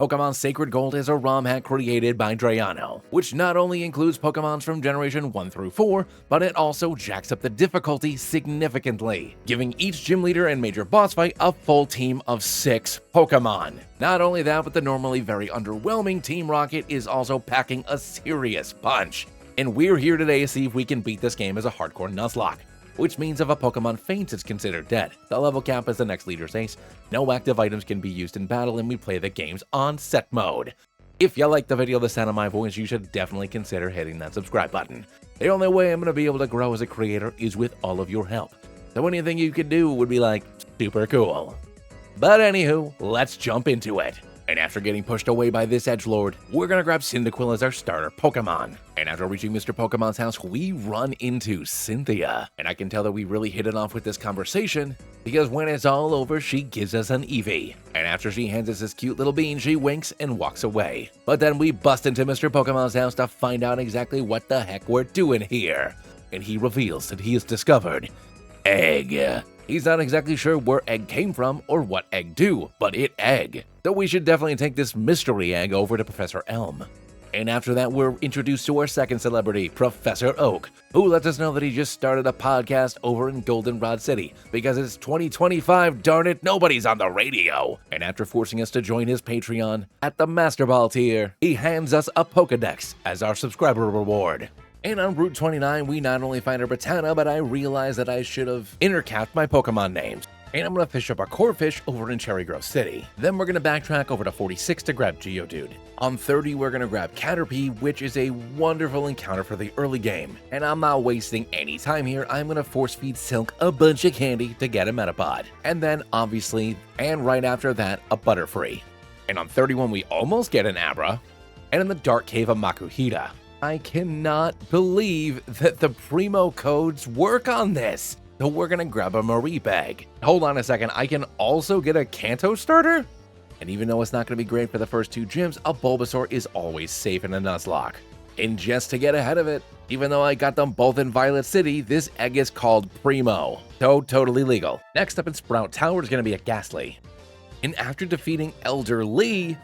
Pokemon Sacred Gold is a Romhack created by Drayno, which not only includes Pokemons from Generation 1 through 4, but it also jacks up the difficulty significantly, giving each gym leader and major boss fight a full team of 6 Pokemon. Not only that, but the normally very underwhelming Team Rocket is also packing a serious punch. And we're here today to see if we can beat this game as a hardcore Nuzlocke, which means if a Pokemon faints, it's considered dead. The level cap is the next leader's ace, no active items can be used in battle, and we play the games on set mode. If you like the video, the sound of my voice, you should definitely consider hitting that subscribe button. The only way I'm going to be able to grow as a creator is with all of your help, so anything you could do would be like super cool. But anywho, let's jump into it. And after getting pushed away by this edgelord, we're gonna grab Cyndaquil as our starter Pokemon. And after reaching Mr. Pokemon's house, we run into Cynthia. And I can tell that we really hit it off with this conversation, because when it's all over, she gives us an Eevee. And after she hands us this cute little bean, she winks and walks away. But then we bust into Mr. Pokemon's house to find out exactly what the heck we're doing here. And he reveals that he has discovered egg. He's not exactly sure where egg came from or what egg do, but it egg. So we should definitely take this mystery egg over to Professor Elm. And after that, we're introduced to our second celebrity, Professor Oak, who lets us know that he just started a podcast over in Goldenrod City, because it's 2025, darn it, nobody's on the radio. And after forcing us to join his Patreon at the Master Ball tier, he hands us a Pokedex as our subscriber reward. And on Route 29, we not only find a Britannia, but I realize that I should have intercapped my Pokemon names. And I'm going to fish up a Corphish over in Cherry Grove City. Then we're going to backtrack over to 46 to grab Geodude. On 30, we're going to grab Caterpie, which is a wonderful encounter for the early game. And I'm not wasting any time here, I'm going to force feed Silk a bunch of candy to get a Metapod. And then, obviously, and right after that, a Butterfree. And on 31, we almost get an Abra. And in the Dark Cave, a Makuhita. I cannot believe that the Primo codes work on this. So we're gonna grab a Marie bag. Hold on a second, I can also get a Kanto starter? And even though it's not gonna be great for the first 2 gyms, a Bulbasaur is always safe in a Nuzlocke. And just to get ahead of it, even though I got them both in Violet City, this egg is called Primo. So totally legal. Next up in Sprout Tower is gonna be a Ghastly. And after defeating Elder Lee,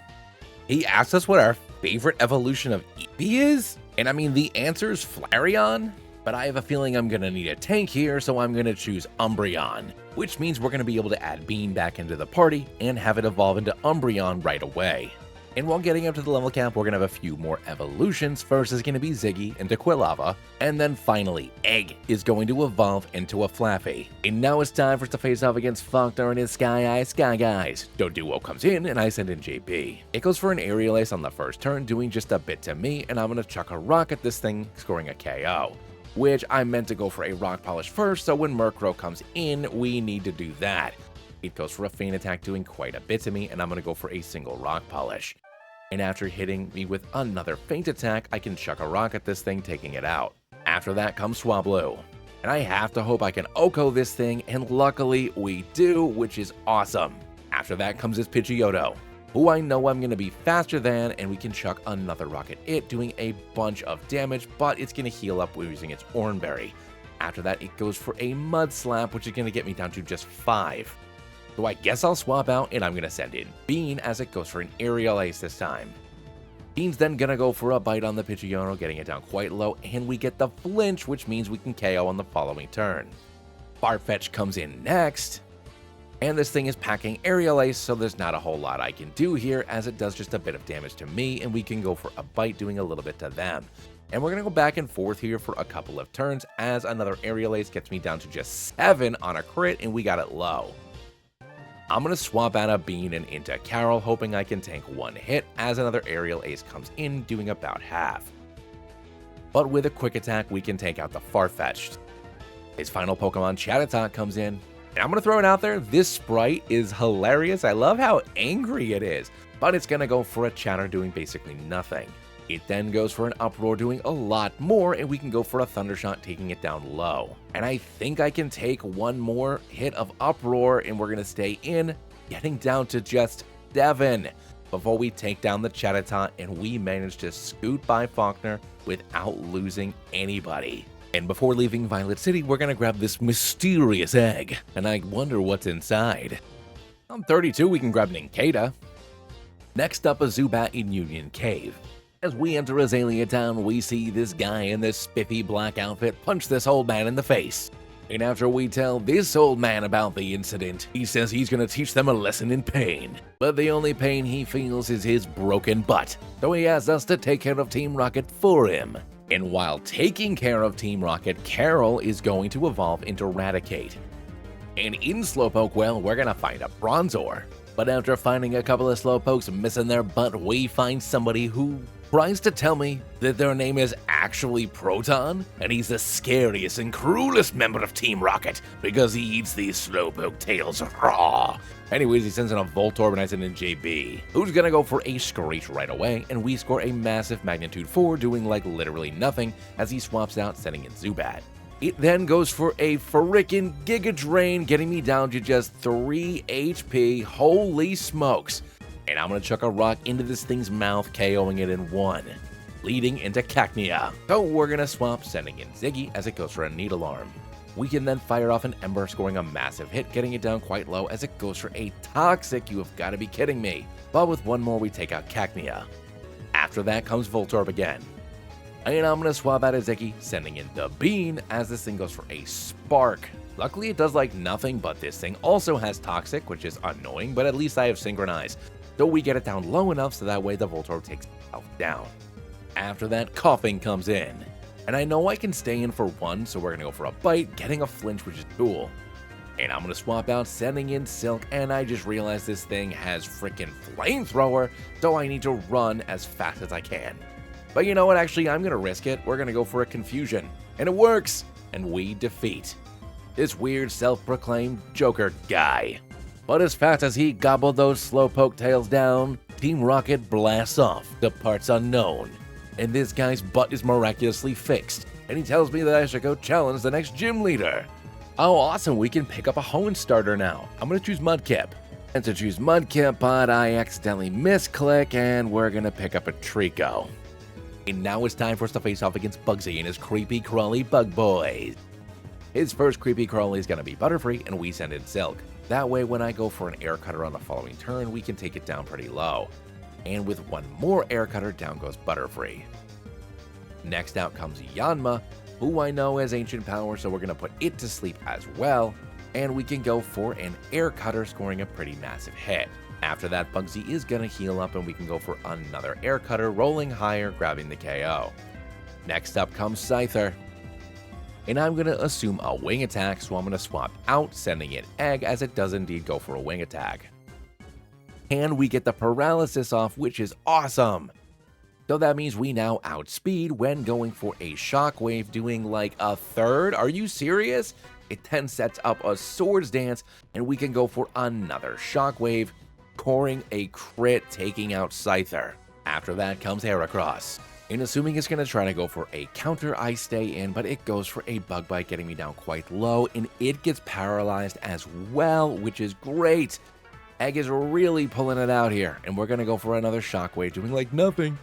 he asked us what our favorite evolution of Eevee is? And I mean, the answer is Flareon, but I have a feeling I'm gonna need a tank here, so I'm gonna choose Umbreon, which means we're gonna be able to add Bean back into the party and have it evolve into Umbreon right away. And while getting up to the level cap, we're gonna have a few more evolutions. First is gonna be Ziggy into Quilava, and then finally, Egg is going to evolve into a Flaffy. And now it's time for us to face off against Falkner and his Sky Guys. Doduo comes in, and I send in JP. It goes for an Aerial Ace on the first turn, doing just a bit to me, and I'm gonna chuck a rock at this thing, scoring a KO. Which I meant to go for a Rock Polish first, so when Murkrow comes in, we need to do that. It goes for a Feint Attack, doing quite a bit to me, and I'm gonna go for a single Rock Polish. And after hitting me with another Feint Attack, I can chuck a rock at this thing, taking it out. After that comes Swablu. And I have to hope I can Oko this thing, and luckily we do, which is awesome. After that comes his Pidgeotto, who I know I'm going to be faster than, and we can chuck another rock at it, doing a bunch of damage, but it's going to heal up using its Oranberry. After that, it goes for a Mud Slap, which is going to get me down to just 5. So I guess I'll swap out, and I'm going to send in Bean as it goes for an Aerial Ace this time. Bean's then going to go for a bite on the Pidgeotto, getting it down quite low, and we get the flinch, which means we can KO on the following turn. Farfetch comes in next, and this thing is packing Aerial Ace, so there's not a whole lot I can do here, as it does just a bit of damage to me, and we can go for a bite, doing a little bit to them. And we're going to go back and forth here for a couple of turns, as another Aerial Ace gets me down to just 7 on a crit, and we got it low. I'm going to swap out a Bean and into Carol, hoping I can tank one hit, as another Aerial Ace comes in, doing about half. But with a quick attack, we can take out the Farfetch'd. His final Pokemon, Chatot, comes in, and I'm going to throw it out there, this sprite is hilarious. I love how angry it is, but it's going to go for a Chatter, doing basically nothing. It then goes for an Uproar, doing a lot more, and we can go for a Thundershot, taking it down low. And I think I can take one more hit of Uproar, and we're going to stay in, getting down to just 7 before we take down the Chatot, and we manage to scoot by Falkner without losing anybody. And before leaving Violet City, we're going to grab this mysterious egg, and I wonder what's inside. On 32, we can grab Nincada. Next up, a Zubat in Union Cave. As we enter Azalea Town, we see this guy in this spiffy black outfit punch this old man in the face. And after we tell this old man about the incident, he says he's gonna teach them a lesson in pain. But the only pain he feels is his broken butt, so he asks us to take care of Team Rocket for him. And while taking care of Team Rocket, Carol is going to evolve into Raticate. And in Slowpoke, well, we're gonna find a Bronzor. But after finding a couple of Slowpokes missing their butt, we find somebody who tries to tell me that their name is actually Proton, and he's the scariest and cruelest member of Team Rocket because he eats these Slowpoke tails raw. Anyways, he sends in a Voltorb and I send in JB, who's gonna go for a Screech right away, and we score a massive Magnitude 4, doing like literally nothing as he swaps out, sending in Zubat. It then goes for a frickin' Giga Drain, getting me down to just 3 HP, holy smokes. And I'm gonna chuck a rock into this thing's mouth, KOing it in 1, leading into Cacnea. So we're gonna swap, sending in Ziggy as it goes for a Needle Arm. We can then fire off an Ember, scoring a massive hit, getting it down quite low as it goes for a Toxic. You have gotta be kidding me. But with one more, we take out Cacnea. After that comes Voltorb again. And I'm gonna swap out a Ziggy, sending in the Bean as this thing goes for a Spark. Luckily it does like nothing, but this thing also has Toxic, which is annoying, but at least I have Synchronize. So we get it down low enough so that way the Voltorb takes itself down. After that, Coughing comes in. And I know I can stay in for 1, so we're gonna go for a Bite, getting a Flinch, which is cool. And I'm gonna swap out, sending in Silk, and I just realized this thing has freaking Flamethrower, so I need to run as fast as I can. But you know what, actually, I'm gonna risk it. We're gonna go for a Confusion. And it works! And we defeat this weird self-proclaimed Joker guy. But as fast as he gobbled those Slowpoke tails down, Team Rocket blasts off to parts unknown. And this guy's butt is miraculously fixed. And he tells me that I should go challenge the next gym leader. Oh, awesome, we can pick up a Hoenn starter now. I'm gonna choose Mudkip. And to choose Mudkip, but I accidentally misclick, and we're gonna pick up a Trico. And now it's time for us to face off against Bugsy and his creepy crawly bug boys. His first creepy crawly is gonna be Butterfree, and we send in Silk. That way, when I go for an Air Cutter on the following turn, we can take it down pretty low. And with one more Air Cutter, down goes Butterfree. Next out comes Yanma, who I know has Ancient Power, so we're gonna put it to sleep as well. And we can go for an Air Cutter, scoring a pretty massive hit. After that, Bugsy is gonna heal up, and we can go for another Air Cutter, rolling higher, grabbing the KO. Next up comes Scyther. And I'm gonna assume a Wing Attack, so I'm gonna swap out, sending in Egg, as it does indeed go for a Wing Attack. And we get the Paralysis off, which is awesome! So that means we now outspeed when going for a Shockwave, doing like a third? Are you serious? It then sets up a Swords Dance, and we can go for another Shockwave, scoring a crit, taking out Scyther. After that comes Heracross. And assuming it's going to try to go for a counter, I stay in, but it goes for a Bug Bite, getting me down quite low, and it gets paralyzed as well, which is great. Egg is really pulling it out here, and we're going to go for another Shockwave, doing like nothing.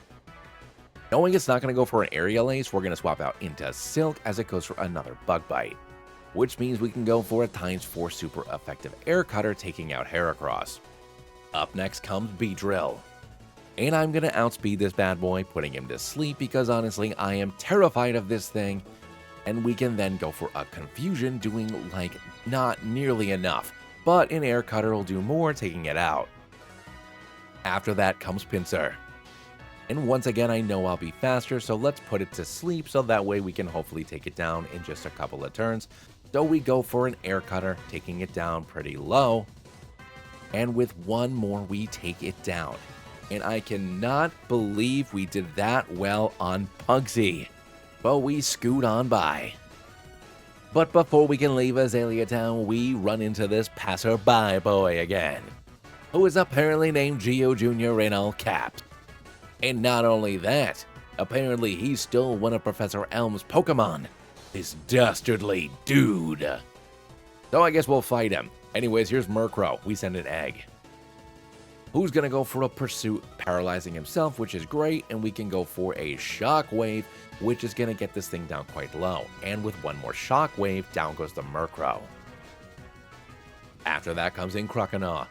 Knowing it's not going to go for an Aerial Ace, we're going to swap out into Silk as it goes for another Bug Bite, which means we can go for a ×4 super effective Air Cutter, taking out Heracross. Up next comes Beedrill. And I'm going to outspeed this bad boy, putting him to sleep because honestly, I am terrified of this thing. And we can then go for a Confusion, doing like not nearly enough. But an Air Cutter will do more, taking it out. After that comes Pinsir. And once again, I know I'll be faster, so let's put it to sleep so that way we can hopefully take it down in just a couple of turns. So we go for an Air Cutter, taking it down pretty low. And with one more, we take it down. And I cannot believe we did that well on Bugsy. But we scoot on by. But before we can leave Azalea Town, we run into this passerby boy again, who is apparently named Geo Jr. in all caps. And not only that, apparently he's still one of Professor Elm's Pokemon. This dastardly dude. So I guess we'll fight him. Anyways, here's Murkrow. We send an Egg, who's gonna go for a Pursuit, paralyzing himself, which is great, and we can go for a Shockwave, which is gonna get this thing down quite low. And with one more Shockwave, down goes the Murkrow. After that comes in Croconaw.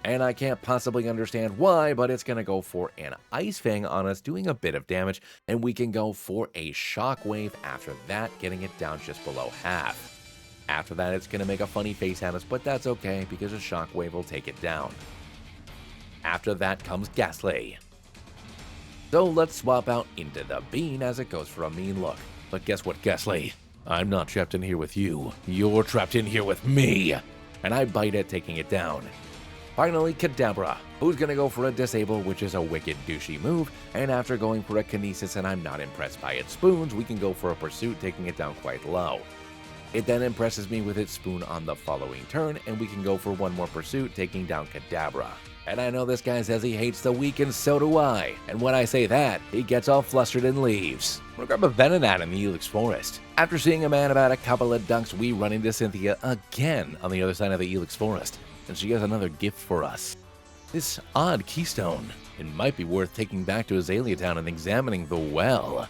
And I can't possibly understand why, but it's gonna go for an Ice Fang on us, doing a bit of damage, and we can go for a Shockwave after that, getting it down just below half. After that, it's gonna make a funny face at us, but that's okay, because a Shockwave will take it down. After that comes Ghastly. So let's swap out into the Bean as it goes for a mean look. But guess what, Ghastly? I'm not trapped in here with you. You're trapped in here with me! And I bite it, taking it down. Finally, Kadabra, who's gonna go for a Disable, which is a wicked douchey move, and after going for a Kinesis and I'm not impressed by its spoons, we can go for a Pursuit, taking it down quite low. It then impresses me with its spoon on the following turn, and we can go for one more Pursuit, taking down Kadabra. And I know this guy says he hates the weak, and so do I. And when I say that, he gets all flustered and leaves. I'm gonna grab a Venonat in the Helix Forest. After seeing a man about a couple of dunks, we run into Cynthia again on the other side of the Helix Forest, and she has another gift for us. This odd keystone. It might be worth taking back to Azalea Town and examining the well.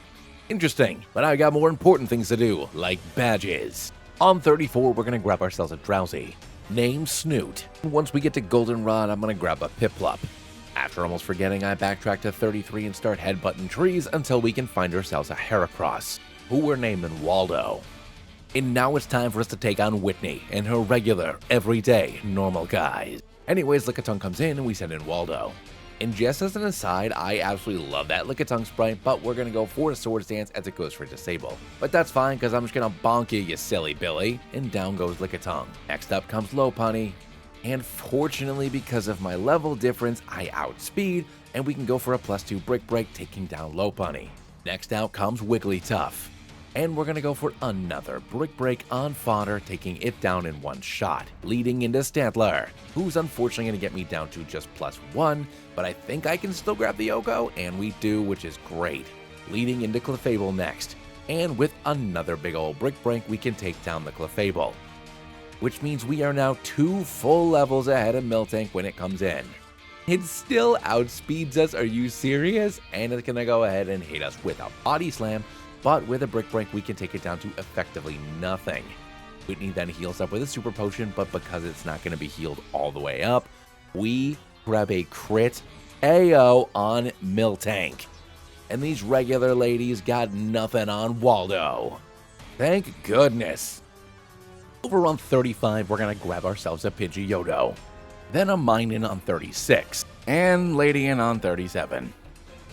Interesting, but I got more important things to do, like badges. On 34, we're gonna grab ourselves a Drowsy. Name Snoot. Once we get to Goldenrod, I'm gonna grab a Piplup. After almost forgetting, I backtrack to 33 and start headbutting trees until we can find ourselves a Heracross, who we're naming Waldo. And now it's time for us to take on Whitney and her regular, everyday, normal guys. Anyways, Lickitung comes in and we send in Waldo. And just as an aside, I absolutely love that Lickitung sprite, but we're gonna go for a Swords Dance as it goes for Disable. But that's fine, because I'm just gonna bonk you, you silly Billy. And down goes Lickitung. Next up comes Lopunny. And fortunately, because of my level difference, I outspeed, and we can go for a +2 Brick Break, taking down Lopunny. Next out comes Wigglytuff. And we're gonna go for another Brick Break on Fodder, taking it down in one shot, leading into Stantler, who's unfortunately gonna get me down to just +1, but I think I can still grab the Oko, and we do, which is great. Leading into Clefable next, and with another big old Brick Break, we can take down the Clefable, which means we are now 2 full levels ahead of Miltank when it comes in. It still outspeeds us, are you serious? And it's gonna go ahead and hit us with a Body Slam, but with a Brick Break, we can take it down to effectively nothing. Whitney then heals up with a Super Potion, but because it's not going to be healed all the way up, we grab a crit AO on Miltank. And these regular ladies got nothing on Waldo. Thank goodness. Over on 35, we're going to grab ourselves a Pidgeotto. Then a Minun on 36, and Ladian on 37.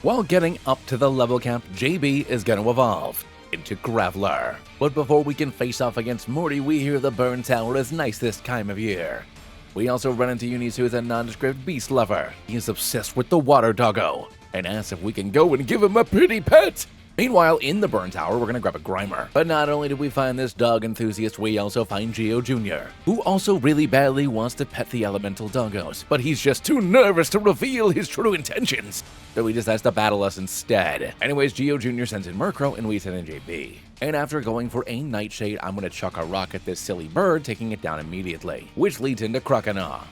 While getting up to the level cap, JB is going to evolve into Graveler. But before we can face off against Morty, we hear the Burn Tower is nice this time of year. We also run into Eunice, who is a nondescript beast lover. He is obsessed with the water doggo, and asks if we can go and give him a pretty pet. Meanwhile, in the Burn Tower, we're gonna grab a Grimer. But not only did we find this dog enthusiast, we also find Geo Jr., who also really badly wants to pet the elemental doggos, but he's just too nervous to reveal his true intentions, so he decides to battle us instead. Anyways, Geo Jr. sends in Murkrow, and we send in JB. And after going for a Nightshade, I'm gonna chuck a rock at this silly bird, taking it down immediately, which leads into Croconaw.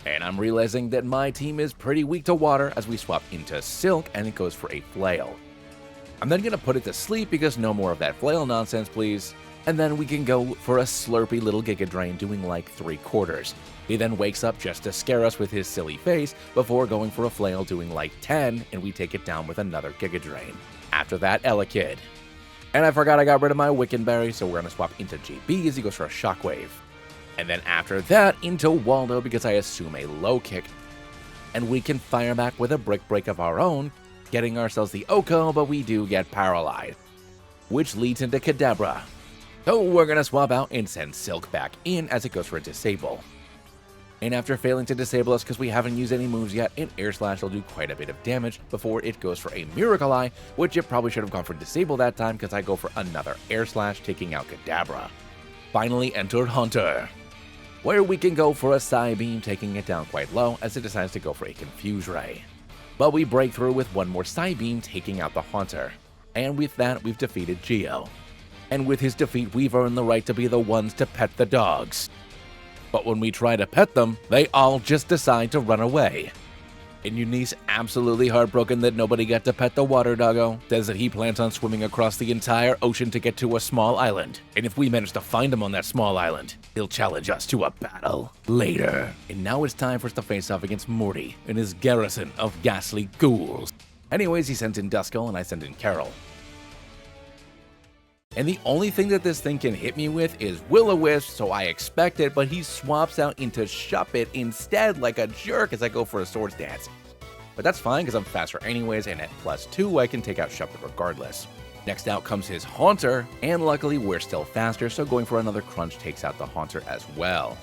And I'm realizing that my team is pretty weak to water as we swap into Silk, and it goes for a Flail. I'm then going to put it to sleep because no more of that flail nonsense, please. And then we can go for a slurpy little Giga Drain doing like 3/4. He then wakes up just to scare us with his silly face before going for a flail doing like 10, and we take it down with another Giga Drain. After that, Elekid. And I forgot I got rid of my Wiccanberry, so we're going to swap into JB as he goes for a Shockwave. And then after that, into Waldo because I assume a low kick. And we can fire back with a Brick Break of our own, getting ourselves the Oko, but we do get paralyzed, which leads into Kadabra. So we're gonna swap out and send Silk back in as it goes for a Disable. And after failing to disable us because we haven't used any moves yet, an Air Slash will do quite a bit of damage before it goes for a Miracle Eye, which it probably should have gone for Disable that time because I go for another Air Slash, taking out Kadabra. Finally enter Hunter, where we can go for a Psybeam, taking it down quite low as it decides to go for a Confuse Ray. But we break through with one more Psybeam, taking out the Haunter. And with that, we've defeated Geo. And with his defeat, we've earned the right to be the ones to pet the dogs. But when we try to pet them, they all just decide to run away. And Eunice, absolutely heartbroken that nobody got to pet the water doggo, says that he plans on swimming across the entire ocean to get to a small island. And if we manage to find him on that small island, he'll challenge us to a battle later. And now it's time for us to face off against Morty and his garrison of ghastly ghouls. Anyways, he sends in Duskull and I send in Carol. And the only thing that this thing can hit me with is Will-O-Wisp, so I expect it, but he swaps out into Shuppet instead like a jerk as I go for a Swords Dance. But that's fine because I'm faster anyways, and at +2 I can take out Shuppet regardless. Next out comes his Haunter, and luckily we're still faster, so going for another Crunch takes out the Haunter as well.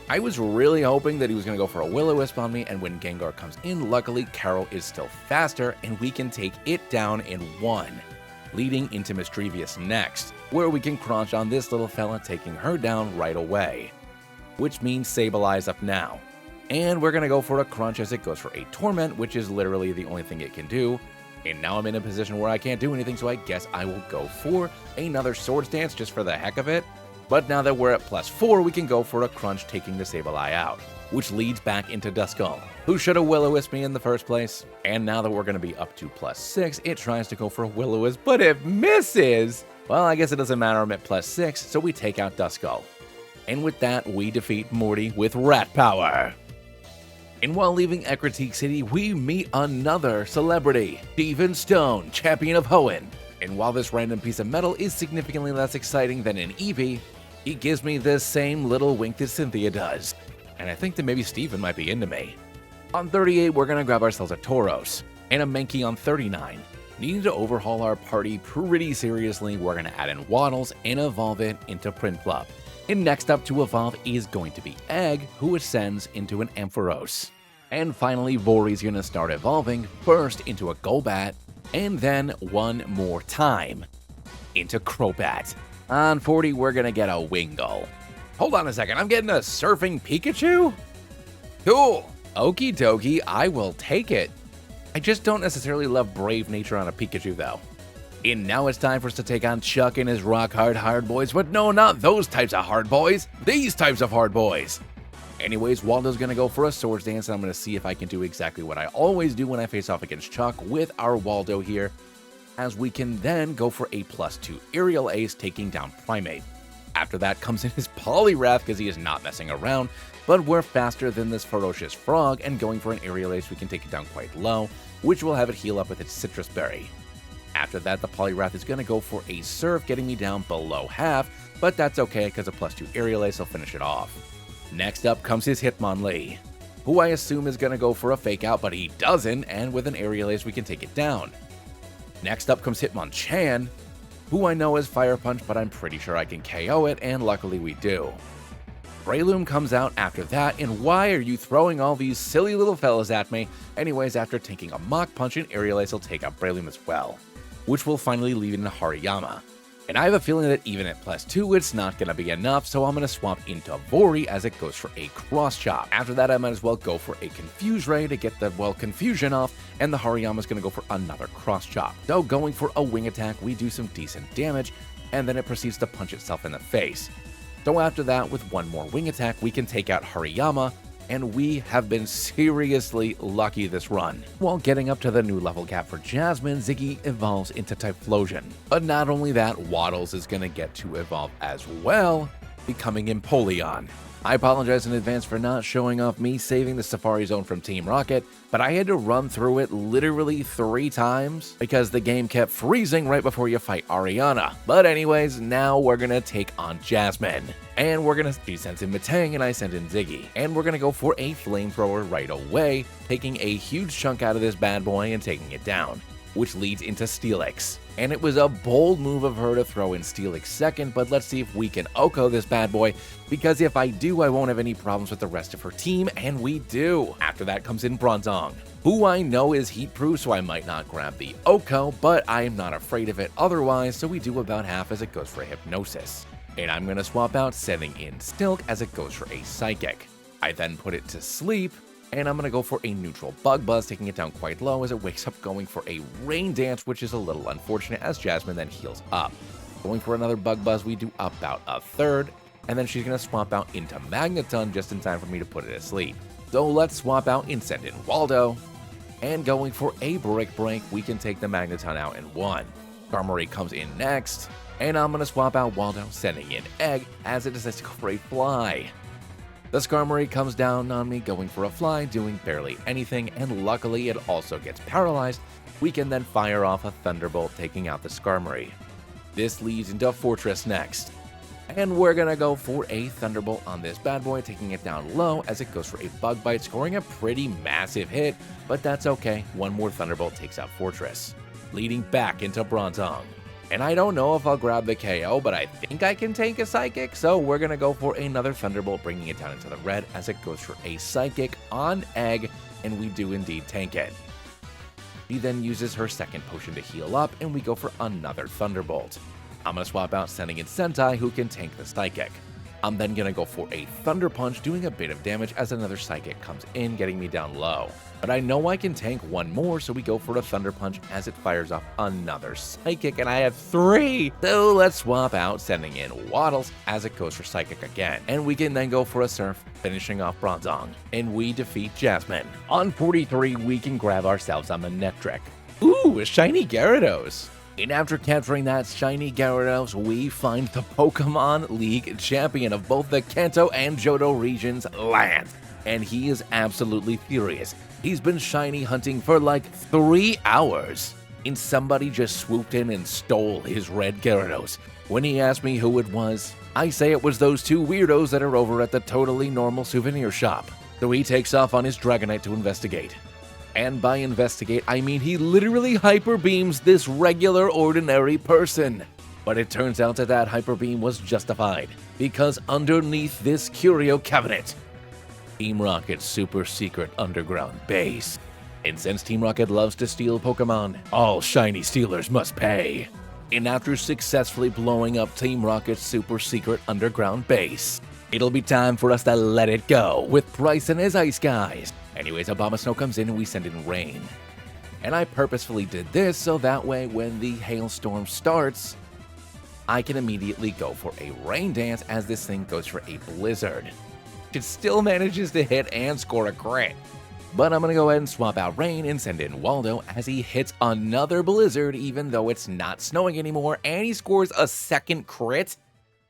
I was really hoping that he was going to go for a Will-O-Wisp on me, and when Gengar comes in, luckily Carol is still faster, and we can take it down in one. Leading into Mischievous next, where we can crunch on this little fella, taking her down right away. Which means Sableye up now. And we're gonna go for a crunch as it goes for a Torment, which is literally the only thing it can do. And now I'm in a position where I can't do anything, so I guess I will go for another Swords Dance just for the heck of it. But now that we're at +4, we can go for a crunch, taking the Sableye out, which leads back into Duskull, who should have Will-O-Wisp me in the first place. And now that we're going to be up to +6, it tries to go for a Will-O-Wisp, but it misses! Well, I guess it doesn't matter, I'm at +6, so we take out Duskull. And with that, we defeat Morty with Rat Power. And while leaving Ecruteak City, we meet another celebrity, Steven Stone, champion of Hoenn. And while this random piece of metal is significantly less exciting than an Eevee, he gives me this same little wink that Cynthia does. And I think that maybe Steven might be into me. On 38, we're going to grab ourselves a Tauros, and a Mankey on 39. Needing to overhaul our party pretty seriously, we're going to add in Waddles and evolve it into Prinplup. And next up to evolve is going to be Egg, who ascends into an Ampharos. And finally, Vori's going to start evolving, first into a Golbat, and then one more time into Crobat. On 40, we're going to get a Wingull. Hold on a second, I'm getting a Surfing Pikachu? Cool. Okie dokie, I will take it. I just don't necessarily love Brave Nature on a Pikachu though. And now it's time for us to take on Chuck and his rock hard boys, but no, not those types of hard boys, these types of hard boys. Anyways, Waldo's gonna go for a Swords Dance, and I'm gonna see if I can do exactly what I always do when I face off against Chuck with our Waldo here, as we can then go for a +2 Aerial Ace, taking down Primeape. After that comes in his Poliwrath because he is not messing around, but we're faster than this ferocious frog, and going for an Aerial Ace we can take it down quite low, which will have it heal up with its Citrus Berry. After that, the Poliwrath is going to go for a Surf, getting me down below half, but that's okay because a +2 Aerial Ace will finish it off. Next up comes his Hitmonlee, who I assume is going to go for a Fake Out, but he doesn't, and with an Aerial Ace we can take it down. Next up comes Hitmonchan, who I know is Fire Punch, but I'm pretty sure I can KO it, and luckily we do. Breloom comes out after that, and why are you throwing all these silly little fellas at me? Anyways, after taking a Mach Punch, and Aerial Ace will take out Breloom as well, which will finally lead into Hariyama. And I have a feeling that even at +2, it's not going to be enough, so I'm going to swap into Vori as it goes for a Cross Chop. After that, I might as well go for a Confuse Ray to get the, confusion off, and the Hariyama's going to go for another Cross Chop. So going for a Wing Attack, we do some decent damage, and then it proceeds to punch itself in the face. So after that, with one more Wing Attack, we can take out Hariyama, and we have been seriously lucky this run. While getting up to the new level cap for Jasmine, Ziggy evolves into Typhlosion. But not only that, Waddles is going to get to evolve as well, becoming Empoleon. I apologize in advance for not showing off me saving the Safari Zone from Team Rocket, but I had to run through it literally 3 times because the game kept freezing right before you fight Ariana. But anyways, now we're gonna take on Jasmine. And we're gonna send in Metang and I send in Ziggy. And we're gonna go for a Flamethrower right away, taking a huge chunk out of this bad boy and taking it down, which leads into Steelix. And it was a bold move of her to throw in Steelix second, but let's see if we can Oko this bad boy, because if I do, I won't have any problems with the rest of her team, and we do. After that comes in Bronzong, who I know is heat-proof, so I might not grab the Oko, but I am not afraid of it otherwise, so we do about half as it goes for Hypnosis. And I'm going to swap out sending in Stilk as it goes for a Psychic. I then put it to sleep, and I'm going to go for a neutral Bug Buzz, taking it down quite low as it wakes up, going for a Rain Dance, which is a little unfortunate as Jasmine then heals up. Going for another Bug Buzz, we do about a third, and then she's going to swap out into Magneton just in time for me to put it to sleep. So let's swap out and send in Waldo. And going for a Brick Break, we can take the Magneton out in one. Skarmory comes in next, and I'm going to swap out Waldo, sending in Egg, as it decides to go for a Fly. The Skarmory comes down on me, going for a Fly, doing barely anything, and luckily it also gets paralyzed. We can then fire off a Thunderbolt, taking out the Skarmory. This leads into Fortress next. And we're going to go for a Thunderbolt on this bad boy, taking it down low as it goes for a Bug Bite, scoring a pretty massive hit, but that's okay. One more Thunderbolt takes out Fortress, leading back into Bronzong. And I don't know if I'll grab the KO, but I think I can tank a Psychic, so we're going to go for another Thunderbolt, bringing it down into the red as it goes for a Psychic on Egg, and we do indeed tank it. She then uses her second potion to heal up, and we go for another Thunderbolt. I'm going to swap out sending in Sentai, who can tank the Psychic. I'm then going to go for a Thunder Punch, doing a bit of damage as another Psychic comes in, getting me down low. But I know I can tank one more, so we go for a Thunder Punch as it fires off another Psychic, and I have 3! So let's swap out sending in Waddles as it goes for Psychic again. And we can then go for a Surf, finishing off Bronzong. And we defeat Jasmine. On 43, we can grab ourselves a Manectric. Ooh, a shiny Gyarados! And after capturing that shiny Gyarados, we find the Pokemon League champion of both the Kanto and Johto regions, Lance. And he is absolutely furious. He's been shiny hunting for like 3 hours. And somebody just swooped in and stole his red Gyarados. When he asked me who it was, I say it was those 2 weirdos that are over at the totally normal souvenir shop. So he takes off on his Dragonite to investigate. And by investigate, I mean he literally hyper beams this regular ordinary person. But it turns out that hyper beam was justified, because underneath this curio cabinet, Team Rocket's super secret underground base. And since Team Rocket loves to steal Pokemon, all shiny stealers must pay. And after successfully blowing up Team Rocket's super secret underground base, it'll be time for us to let it go with Pryce and his Ice Guys. Anyways, Abomasnow comes in and we send in Rain. And I purposefully did this so that way when the hailstorm starts, I can immediately go for a Rain Dance as this thing goes for a Blizzard. It still manages to hit and score a crit. But I'm going to go ahead and swap out Rain and send in Waldo as he hits another Blizzard even though it's not snowing anymore, and he scores a second crit.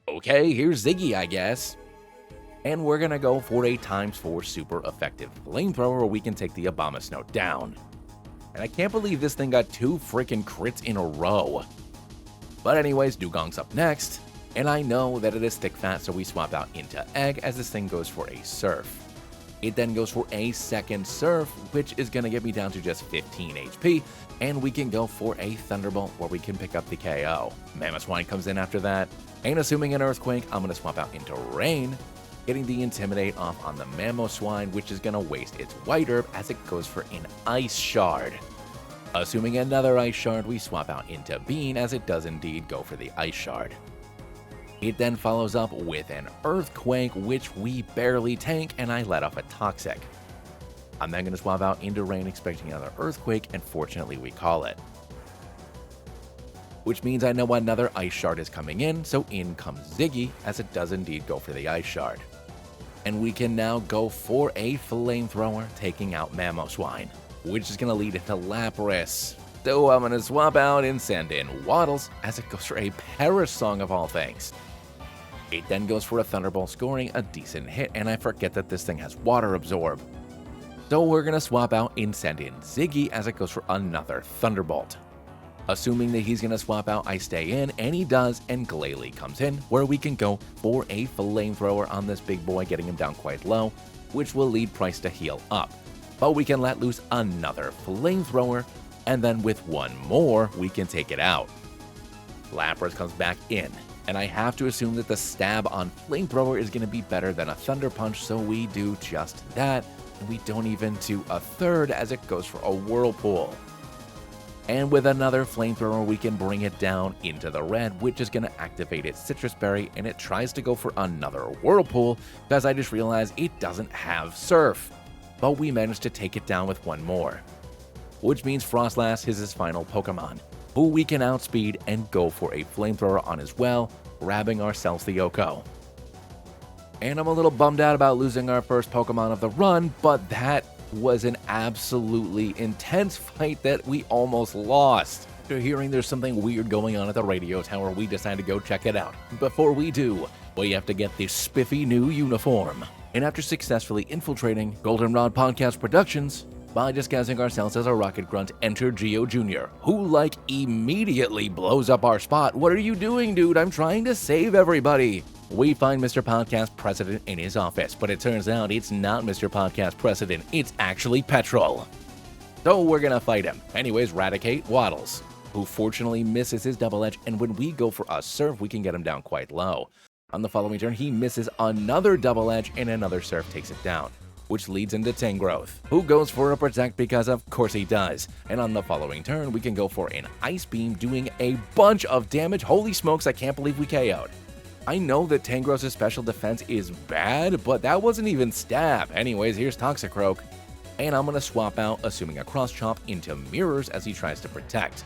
Okay, here's Ziggy, I guess. And we're going to go for a ×4 super effective Flamethrower where we can take the Abomasnow down. And I can't believe this thing got 2 freaking crits in a row. But anyways, Dugong's up next. And I know that it is thick fat, so we swap out into Egg as this thing goes for a Surf. It then goes for a second Surf, which is going to get me down to just 15 HP. And we can go for a Thunderbolt where we can pick up the KO. Mamoswine comes in after that. And assuming an Earthquake, I'm going to swap out into Rain, getting the Intimidate off on the Mamoswine, which is going to waste its White Herb as it goes for an Ice Shard. Assuming another Ice Shard, we swap out into Bean as it does indeed go for the Ice Shard. It then follows up with an Earthquake, which we barely tank, and I let off a Toxic. I'm then going to swap out into Rain, expecting another Earthquake, and fortunately we call it. Which means I know another Ice Shard is coming in, so in comes Ziggy, as it does indeed go for the Ice Shard. And we can now go for a Flamethrower, taking out Mamoswine, which is going to lead into Lapras. So I'm going to swap out and send in Waddles, as it goes for a Perish Song of all things. It then goes for a Thunderbolt, scoring a decent hit, and I forget that this thing has Water Absorb. So we're going to swap out and send in Ziggy, as it goes for another Thunderbolt. Assuming that he's going to swap out, I stay in, and he does, and Glalie comes in, where we can go for a Flamethrower on this big boy, getting him down quite low, which will lead Pryce to heal up. But we can let loose another Flamethrower, and then with one more, we can take it out. Lapras comes back in, and I have to assume that the stab on Flamethrower is going to be better than a Thunder Punch, so we do just that, and we don't even do a third as it goes for a Whirlpool. And with another Flamethrower, we can bring it down into the red, which is going to activate its Citrus Berry, and it tries to go for another Whirlpool, because I just realized it doesn't have Surf. But we managed to take it down with one more. Which means Frostlass is his final Pokemon, who we can outspeed and go for a Flamethrower on as well, grabbing ourselves the Yoko. And I'm a little bummed out about losing our first Pokemon of the run, but that was an absolutely intense fight that we almost lost. After hearing there's something weird going on at the radio tower, we decide to go check it out. Before we do, we have to get this spiffy new uniform. And after successfully infiltrating Goldenrod Podcast Productions, by disguising ourselves as a rocket grunt, enter Geo Jr., who immediately blows up our spot. What are you doing, dude? I'm trying to save everybody. We find Mr. Podcast President in his office, but it turns out it's not Mr. Podcast President, it's actually Petrol. So we're gonna fight him. Anyways, Raticate Waddles, who fortunately misses his double edge, and when we go for a surf, we can get him down quite low. On the following turn, he misses another double edge, and another surf takes it down, which leads into Tangrowth, who goes for a Protect because of course he does. And on the following turn, we can go for an Ice Beam, doing a bunch of damage. Holy smokes, I can't believe we KO'd. I know that Tangrowth's special defense is bad, but that wasn't even stab. Anyways, here's Toxicroak, and I'm gonna swap out, assuming a Cross Chop, into Mirrors as he tries to protect.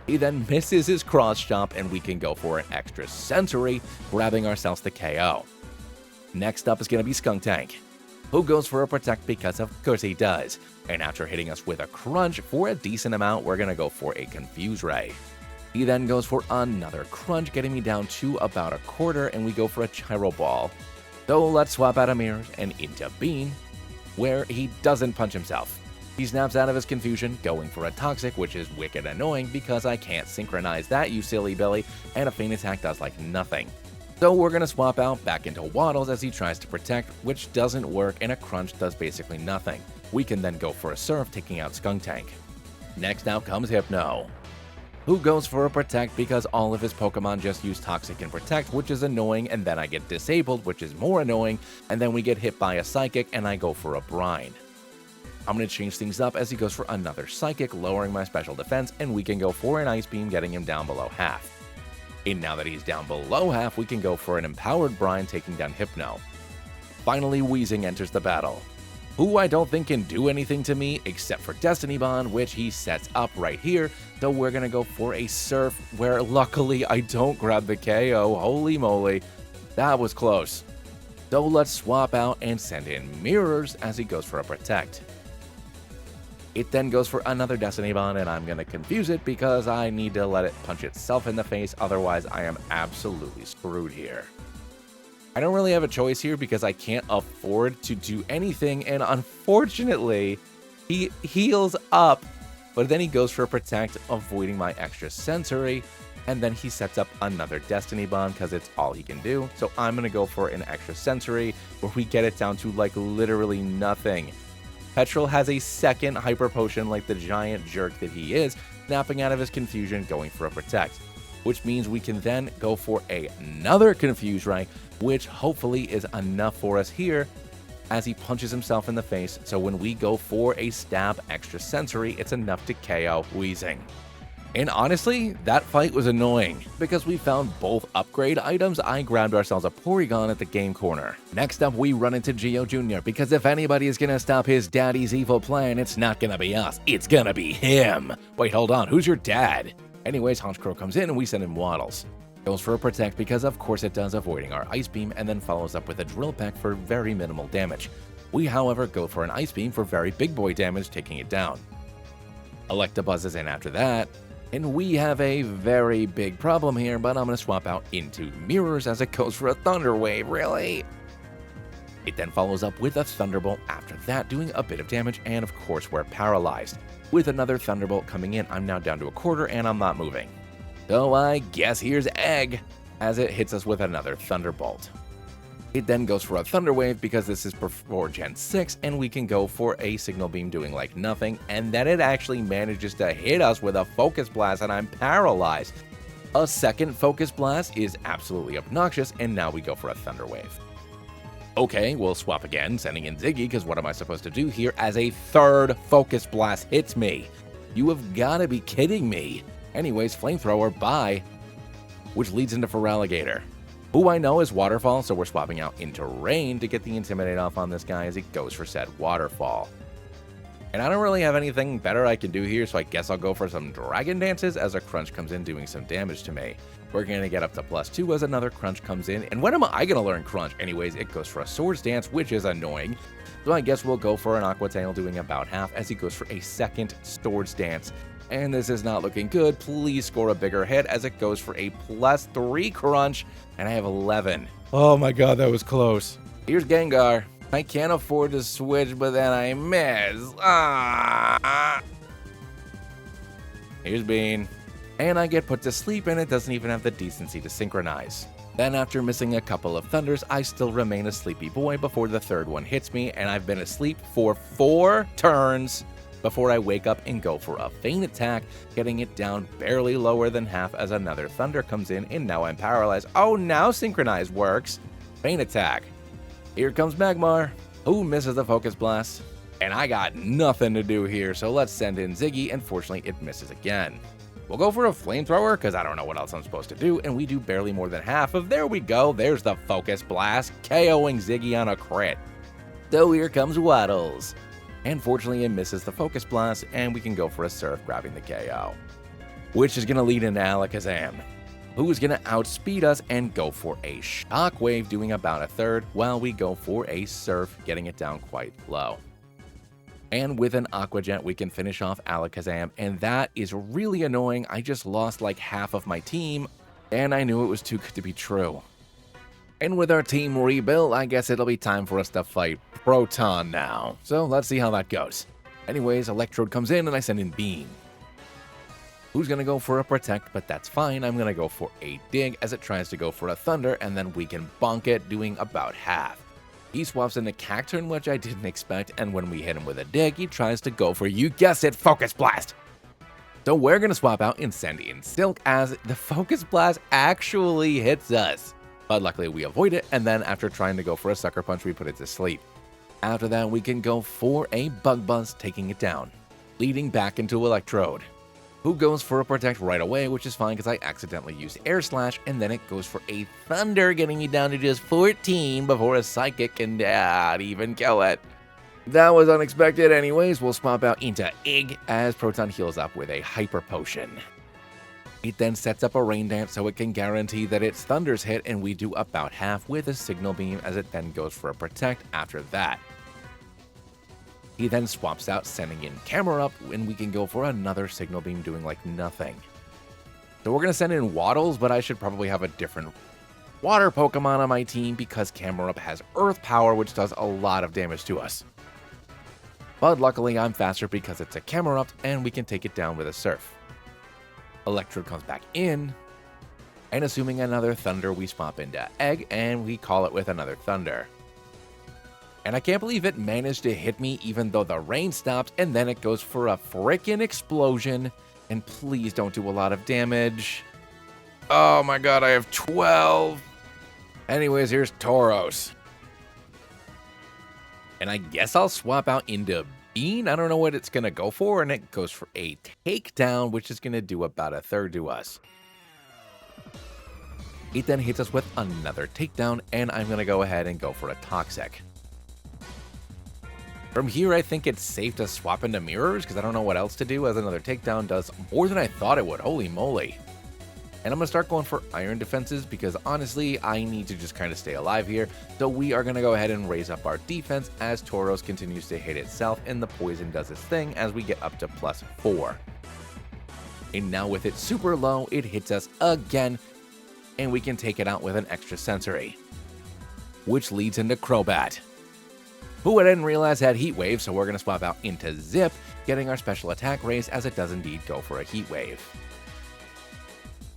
He then misses his Cross Chop, and we can go for an extra Sensory, grabbing ourselves the KO. Next up is gonna be Skuntank, who goes for a Protect because of course he does. And after hitting us with a Crunch for a decent amount, we're gonna go for a Confuse Ray. He then goes for another Crunch, getting me down to about a quarter, and we go for a Gyro Ball. So let's swap out of Mirrors and into Bean, where he doesn't punch himself. He snaps out of his confusion, going for a Toxic, which is wicked annoying because I can't synchronize that, you silly Billy, and a Feint Attack does nothing. So we're gonna swap out back into Waddles as he tries to protect, which doesn't work, and a Crunch does basically nothing. We can then go for a Surf, taking out Skuntank. Next out comes Hypno, who goes for a Protect because all of his Pokemon just use Toxic and Protect, which is annoying, and then I get disabled, which is more annoying, and then we get hit by a Psychic, and I go for a Brine. I'm going to change things up as he goes for another Psychic, lowering my special defense, and we can go for an Ice Beam, getting him down below half. And now that he's down below half, we can go for an Empowered Brine, taking down Hypno. Finally, Weezing enters the battle, who I don't think can do anything to me except for Destiny Bond, which he sets up right here. So we're going to go for a Surf, where luckily I don't grab the KO. Holy moly, that was close. So let's swap out and send in Mirrors as he goes for a Protect. It then goes for another Destiny Bond, and I'm going to confuse it because I need to let it punch itself in the face, otherwise I am absolutely screwed here. I don't really have a choice here because I can't afford to do anything, and unfortunately, he heals up, but then he goes for a Protect, avoiding my extra Sensory, and then he sets up another Destiny Bond because it's all he can do, so I'm going to go for an extra Sensory, where we get it down to literally nothing. Petrol has a second Hyper Potion like the giant jerk that he is, snapping out of his confusion, going for a Protect, which means we can then go for another Confuse Ray, which hopefully is enough for us here as he punches himself in the face, so when we go for a Stab extra Sensory, it's enough to KO Weezing. And honestly, that fight was annoying. Because we found both upgrade items, I grabbed ourselves a Porygon at the game corner. Next up, we run into Geo Jr., because if anybody is gonna stop his daddy's evil plan, it's not gonna be us, it's gonna be him. Wait, hold on, who's your dad? Anyways, Honchkrow comes in and we send him Waddles. Goes for a Protect because of course it does, avoiding our Ice Beam, and then follows up with a Drill Peck for very minimal damage. We, however, go for an Ice Beam for very big boy damage, taking it down. Electabuzz is in after that, and we have a very big problem here, but I'm going to swap out into Mirrors as it goes for a Thunder Wave, really? It then follows up with a Thunderbolt after that, doing a bit of damage, and of course we're paralyzed. With another Thunderbolt coming in, I'm now down to a quarter, and I'm not moving. So I guess here's Egg, as it hits us with another Thunderbolt. It then goes for a Thunder Wave because this is before Gen 6, and we can go for a Signal Beam doing nothing, and then it actually manages to hit us with a Focus Blast, and I'm paralyzed. A second Focus Blast is absolutely obnoxious, and now we go for a Thunder Wave. Okay, we'll swap again, sending in Ziggy, because what am I supposed to do here as a third Focus Blast hits me? You have gotta be kidding me. Anyways, Flamethrower, bye. Which leads into Feraligatr, who I know is Waterfall, so we're swapping out into Rain to get the Intimidate off on this guy as he goes for said Waterfall. And I don't really have anything better I can do here, so I guess I'll go for some Dragon Dances as a Crunch comes in doing some damage to me. We're going to get up to +2 as another Crunch comes in. And when am I going to learn Crunch? Anyways, it goes for a Swords Dance, which is annoying. So I guess we'll go for an Aqua Tail doing about half as he goes for a second Swords Dance. And this is not looking good. Please score a bigger hit as it goes for a +3 Crunch. And I have 11. Oh my god, that was close. Here's Gengar. I can't afford to switch, but then I miss. Here's Bean. And I get put to sleep, and it doesn't even have the decency to synchronize. Then after missing a couple of thunders, I still remain a sleepy boy before the third one hits me, and I've been asleep for 4 turns before I wake up and go for a feint attack, getting it down barely lower than half as another thunder comes in, and now I'm paralyzed. Oh, now synchronize works. Feint attack. Here comes Magmar, who misses the Focus Blast. And I got nothing to do here, so let's send in Ziggy, and fortunately it misses again. We'll go for a Flamethrower, because I don't know what else I'm supposed to do, and we do barely more than half of, there we go, there's the Focus Blast, KOing Ziggy on a crit. So here comes Waddles. And fortunately it misses the Focus Blast, and we can go for a Surf grabbing the KO. Which is going to lead into Alakazam, who is going to outspeed us and go for a Shockwave, doing about a third, while we go for a Surf, getting it down quite low. And with an Aqua Jet, we can finish off Alakazam, and that is really annoying. I just lost like half of my team, and I knew it was too good to be true. And with our team rebuilt, I guess it'll be time for us to fight Proton now. So let's see how that goes. Anyways, Electrode comes in, and I send in Beam, who's going to go for a Protect, but that's fine. I'm going to go for a Dig as it tries to go for a Thunder, and then we can bonk it, doing about half. He swaps into Cacturne, which I didn't expect, and when we hit him with a Dig, he tries to go for, you guess it, Focus Blast! So we're going to swap out and send in Silk as the Focus Blast actually hits us. But luckily we avoid it, and then after trying to go for a Sucker Punch, we put it to sleep. After that, we can go for a Bug Buzz, taking it down, leading back into Electrode, who goes for a Protect right away, which is fine because I accidentally used Air Slash, and then it goes for a Thunder, getting me down to just 14 before a Psychic can even kill it. That was unexpected. Anyways, we'll swap out into Ig as Proton heals up with a Hyper Potion. It then sets up a Rain Dance so it can guarantee that its Thunders hit, and we do about half with a Signal Beam as it then goes for a Protect after that. He then swaps out, sending in Camera Up, and we can go for another Signal Beam doing like nothing. So we're going to send in Waddles, but I should probably have a different water Pokemon on my team because Camera Up has Earth Power, which does a lot of damage to us. But luckily I'm faster because it's a Camera Up, and we can take it down with a Surf. Electrode comes back in, and assuming another Thunder, we swap into Egg, and we call it with another Thunder. And I can't believe it managed to hit me even though the rain stops, and then it goes for a frickin' explosion. And please don't do a lot of damage. Oh my god, I have 12. Anyways, here's Tauros. And I guess I'll swap out into Bean. I don't know what it's going to go for, and it goes for a Takedown, which is going to do about a third to us. It then hits us with another Takedown, and I'm going to go ahead and go for a Toxic. From here, I think it's safe to swap into Mirrors, because I don't know what else to do, as another Takedown does more than I thought it would. Holy moly. And I'm going to start going for Iron Defenses, because honestly, I need to just kind of stay alive here. So we are going to go ahead and raise up our defense as Tauros continues to hit itself, and the Poison does its thing as we get up to +4. And now with it super low, it hits us again, and we can take it out with an extra Sensory, which leads into Crobat, who I didn't realize had Heat Wave, so we're going to swap out into Zip, getting our special attack raised as it does indeed go for a Heat Wave.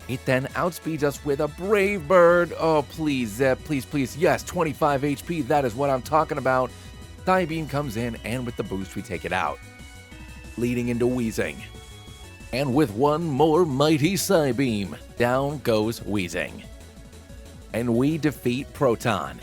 It then outspeeds us with a Brave Bird. Oh, please, Zip, please, please. Yes, 25 HP, that is what I'm talking about. Psybeam comes in, and with the boost, we take it out, leading into Weezing. And with one more mighty Psybeam, down goes Weezing. And we defeat Proton.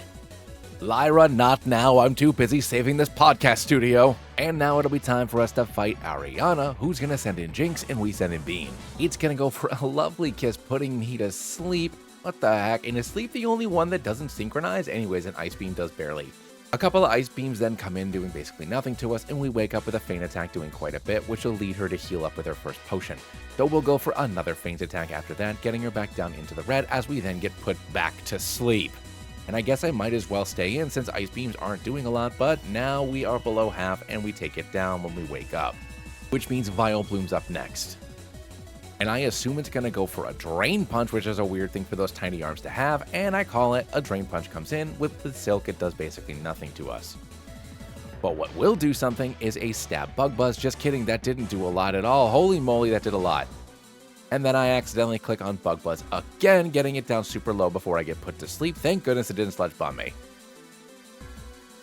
Lyra, not now. I'm too busy saving this podcast studio. And now it'll be time for us to fight Ariana, who's going to send in Jinx, and we send in Bean. It's going to go for a lovely kiss, putting me to sleep. What the heck? And is Sleep the only one that doesn't synchronize? Anyways, an Ice Beam does barely A couple of ice beams then come in doing basically nothing to us, and we wake up with a feint attack doing quite a bit, which will lead her to heal up with her first potion. So we'll go for another feint attack after that, getting her back down into the red as we then get put back to sleep. And I guess I might as well stay in since ice beams aren't doing a lot, but now we are below half and we take it down when we wake up. Which means Vileplume's up next. And I assume it's going to go for a Drain Punch, which is a weird thing for those tiny arms to have, and I call it a Drain Punch comes in. With the Silk, it does basically nothing to us. But what will do something is a Stab Bug Buzz. Just kidding, that didn't do a lot at all. Holy moly, that did a lot. And then I accidentally click on Bug Buzz again, getting it down super low before I get put to sleep. Thank goodness it didn't Sludge Bomb me.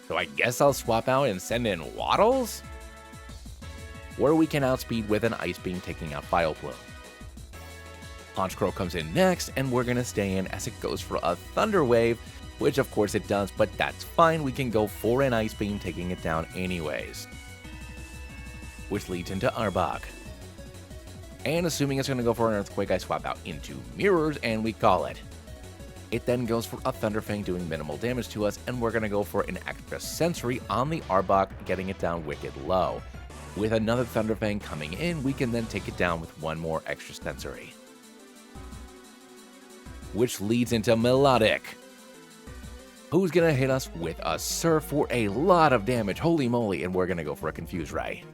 So I guess I'll swap out and send in Waddles? Or we can outspeed with an Ice Beam taking out Vileplume. Honchkrow comes in next, and we're going to stay in as it goes for a Thunder Wave, which of course it does, but that's fine. We can go for an Ice Beam, taking it down anyways. Which leads into Arbok. And assuming it's going to go for an Earthquake, I swap out into Mirrors, and we call it. It then goes for a Thunder Fang doing minimal damage to us, and we're going to go for an extra Sensory on the Arbok, getting it down wicked low. With another Thunder Fang coming in, we can then take it down with one more extra Sensory. Which leads into Melodic, who's going to hit us with a Surf for a lot of damage, holy moly, and we're going to go for a Confuse Ray.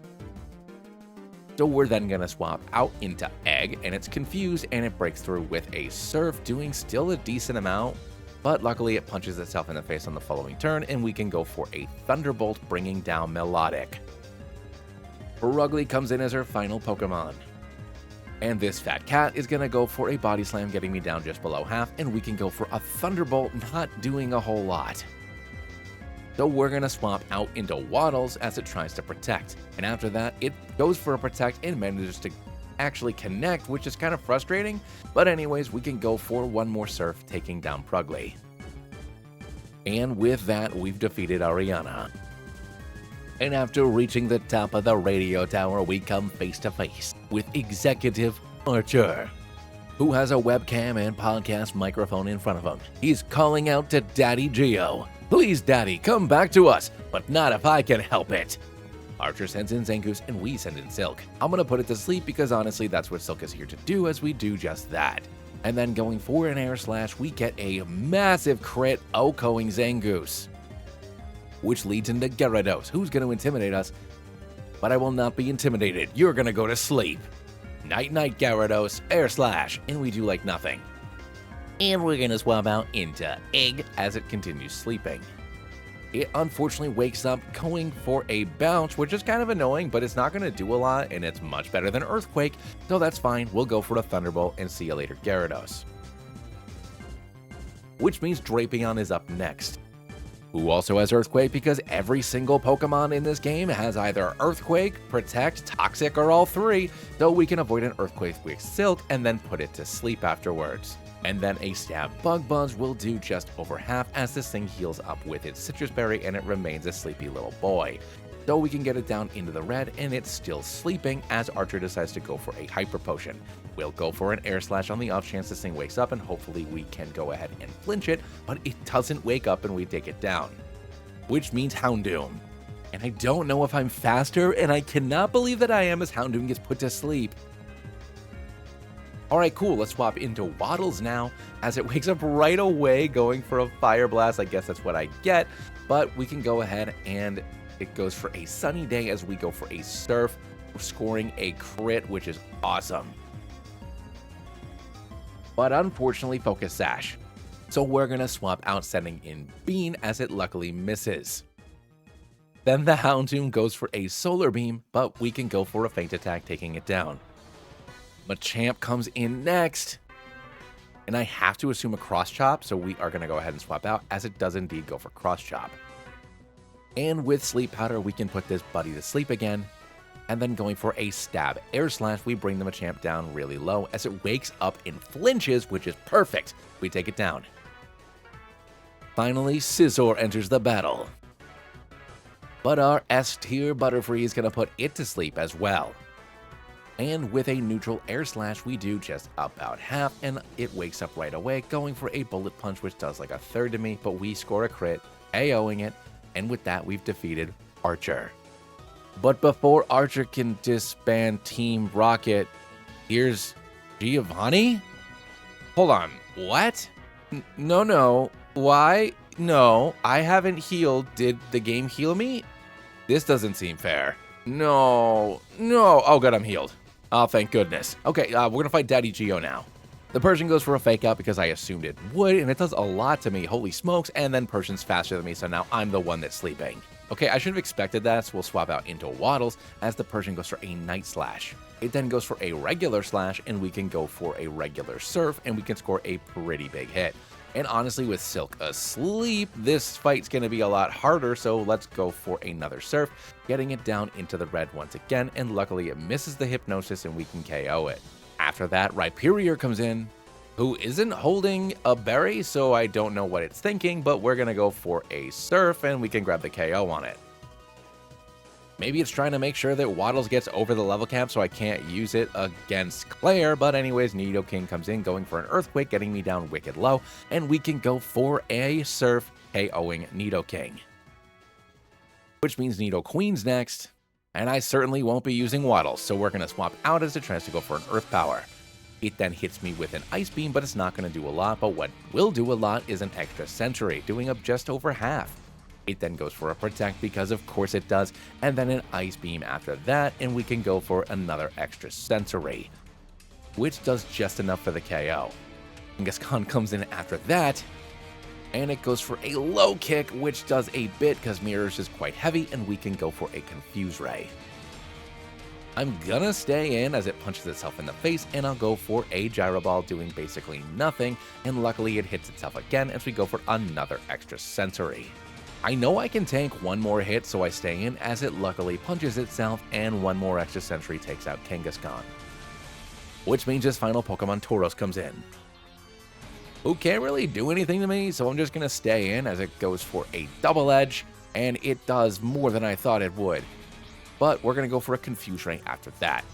So we're then going to swap out into Egg, and it's confused, and it breaks through with a Surf, doing still a decent amount, but luckily it punches itself in the face on the following turn, and we can go for a Thunderbolt, bringing down Melodic. Rugly comes in as her final Pokemon. And this fat cat is going to go for a Body Slam, getting me down just below half, and we can go for a Thunderbolt, not doing a whole lot. So we're going to swap out into Waddles as it tries to Protect, and after that, it goes for a Protect and manages to actually connect, which is kind of frustrating, but anyways, we can go for one more Surf, taking down Prugly. And with that, we've defeated Ariana. And after reaching the top of the radio tower, we come face to face with Executive Archer, who has a webcam and podcast microphone in front of him. He's calling out to Daddy Geo. Please, Daddy, come back to us, but not if I can help it. Archer sends in Zangoose, and we send in Silk. I'm going to put it to sleep because honestly, that's what Silk is here to do, as we do just that. And then going for an Air Slash, we get a massive crit OHKOing Zangoose, which leads into Gyarados, who's going to intimidate us, but I will not be intimidated. You're going to go to sleep. Night night, Gyarados, Air Slash, and we do like nothing. And we're going to swap out into Egg as it continues sleeping. It unfortunately wakes up going for a Bounce, which is kind of annoying, but it's not going to do a lot, and it's much better than Earthquake, so that's fine. We'll go for a Thunderbolt, and see you later, Gyarados. Which means Drapion is up next, who also has Earthquake because every single Pokemon in this game has either Earthquake, Protect, Toxic, or all three, so we can avoid an Earthquake with Silk and then put it to sleep afterwards. And then a Stab Bug Buzz will do just over half as this thing heals up with its Citrus Berry and it remains a sleepy little boy. So we can get it down into the red, and it's still sleeping as Archer decides to go for a Hyper Potion. We'll go for an Air Slash on the off chance this thing wakes up, and hopefully we can go ahead and flinch it, but it doesn't wake up and we take it down. Which means Houndoom. And I don't know if I'm faster, and I cannot believe that I am as Houndoom gets put to sleep. Alright, cool, let's swap into Waddles now, as it wakes up right away going for a Fire Blast. I guess that's what I get, but we can go ahead and it goes for a Sunny Day as we go for a Surf, scoring a crit, which is awesome. But unfortunately, Focus Sash. So we're going to swap out sending in Bean as it luckily misses. Then the Houndoom goes for a Solar Beam, but we can go for a Feint Attack, taking it down. Machamp comes in next, and I have to assume a Cross Chop, so we are going to go ahead and swap out as it does indeed go for Cross Chop. And with Sleep Powder, we can put this buddy to sleep again, and then going for a Stab Air Slash, we bring the Machamp down really low as it wakes up and flinches, which is perfect. We take it down. Finally, Scizor enters the battle, but our S-tier Butterfree is going to put it to sleep as well. And with a neutral Air Slash, we do just about half, and it wakes up right away, going for a Bullet Punch, which does like a third to me, but we score a crit, AOing it, And with that, we've defeated Archer. But before Archer can disband Team Rocket, here's Giovanni? Hold on, what? No. Why? No, I haven't healed. Did the game heal me? This doesn't seem fair. No. Oh, good, I'm healed. Oh, thank goodness. Okay, we're gonna fight Daddy Geo now. The Persian goes for a fake out because I assumed it would, and it does a lot to me, holy smokes, and then Persian's faster than me, so now I'm the one that's sleeping. Okay, I should have expected that, so we'll swap out into Waddles as the Persian goes for a Night Slash. It then goes for a regular slash, and we can go for a regular surf, and we can score a pretty big hit. And honestly, with Silk asleep, this fight's going to be a lot harder, so let's go for another surf, getting it down into the red once again, and luckily it misses the hypnosis and we can KO it. After that, Rhyperior comes in, who isn't holding a berry, so I don't know what it's thinking, but we're going to go for a surf, and we can grab the KO on it. Maybe it's trying to make sure that Waddles gets over the level cap so I can't use it against Clair, but anyways, Nidoking comes in going for an Earthquake, getting me down wicked low, and we can go for a Surf, KOing Nidoking. Which means Nidoqueen's next, and I certainly won't be using Waddles, so we're going to swap out as it tries to go for an Earth Power. It then hits me with an Ice Beam, but it's not going to do a lot, but what will do a lot is an extra Sentry, doing up just over half. It then goes for a Protect because of course it does, and then an Ice Beam after that, and we can go for another extra Sensory, which does just enough for the KO. Kangaskhan comes in after that, and it goes for a Low Kick, which does a bit because Mirrors is quite heavy, and we can go for a Confuse Ray. I'm gonna stay in as it punches itself in the face, and I'll go for a Gyro Ball doing basically nothing, and luckily it hits itself again as we go for another extra Sensory. I know I can tank one more hit, so I stay in as it luckily punches itself, and one more extra Sentry takes out Kangaskhan. Which means his final Pokemon, Tauros, comes in, who can't really do anything to me, so I'm just gonna stay in as it goes for a Double Edge, and it does more than I thought it would. But we're gonna go for a Confuse Ray after that.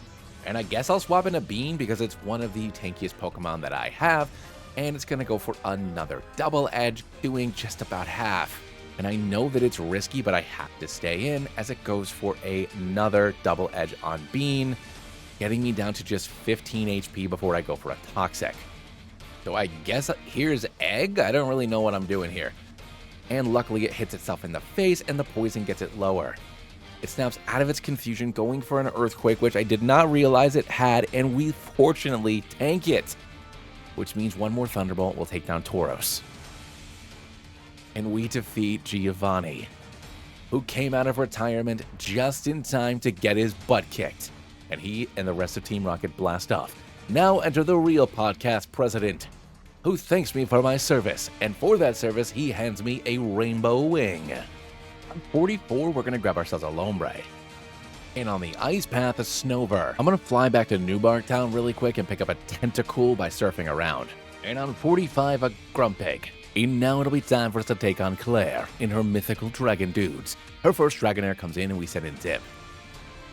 And I guess I'll swap in a Beam because it's one of the tankiest Pokemon that I have, and it's gonna go for another Double Edge, doing just about half. And I know that it's risky, but I have to stay in as it goes for another Double Edge on Bean, getting me down to just 15 HP before I go for a Toxic. So I guess here's Egg? I don't really know what I'm doing here. And luckily it hits itself in the face and the poison gets it lower. It snaps out of its confusion, going for an Earthquake, which I did not realize it had, and we fortunately tank it. Which means one more Thunderbolt will take down Tauros. And we defeat Giovanni, who came out of retirement just in time to get his butt kicked. And he and the rest of Team Rocket blast off. Now enter the real podcast president, who thanks me for my service, and for that service he hands me a Rainbow Wing. On 44, we're going to grab ourselves a Lombre. And on the ice path, a Snover. I'm going to fly back to Newbark Town really quick and pick up a Tentacool by surfing around. And on 45, a Grumpig. And now it'll be time for us to take on Clair in her mythical dragon dudes. Her first Dragonair comes in and we send in Dip.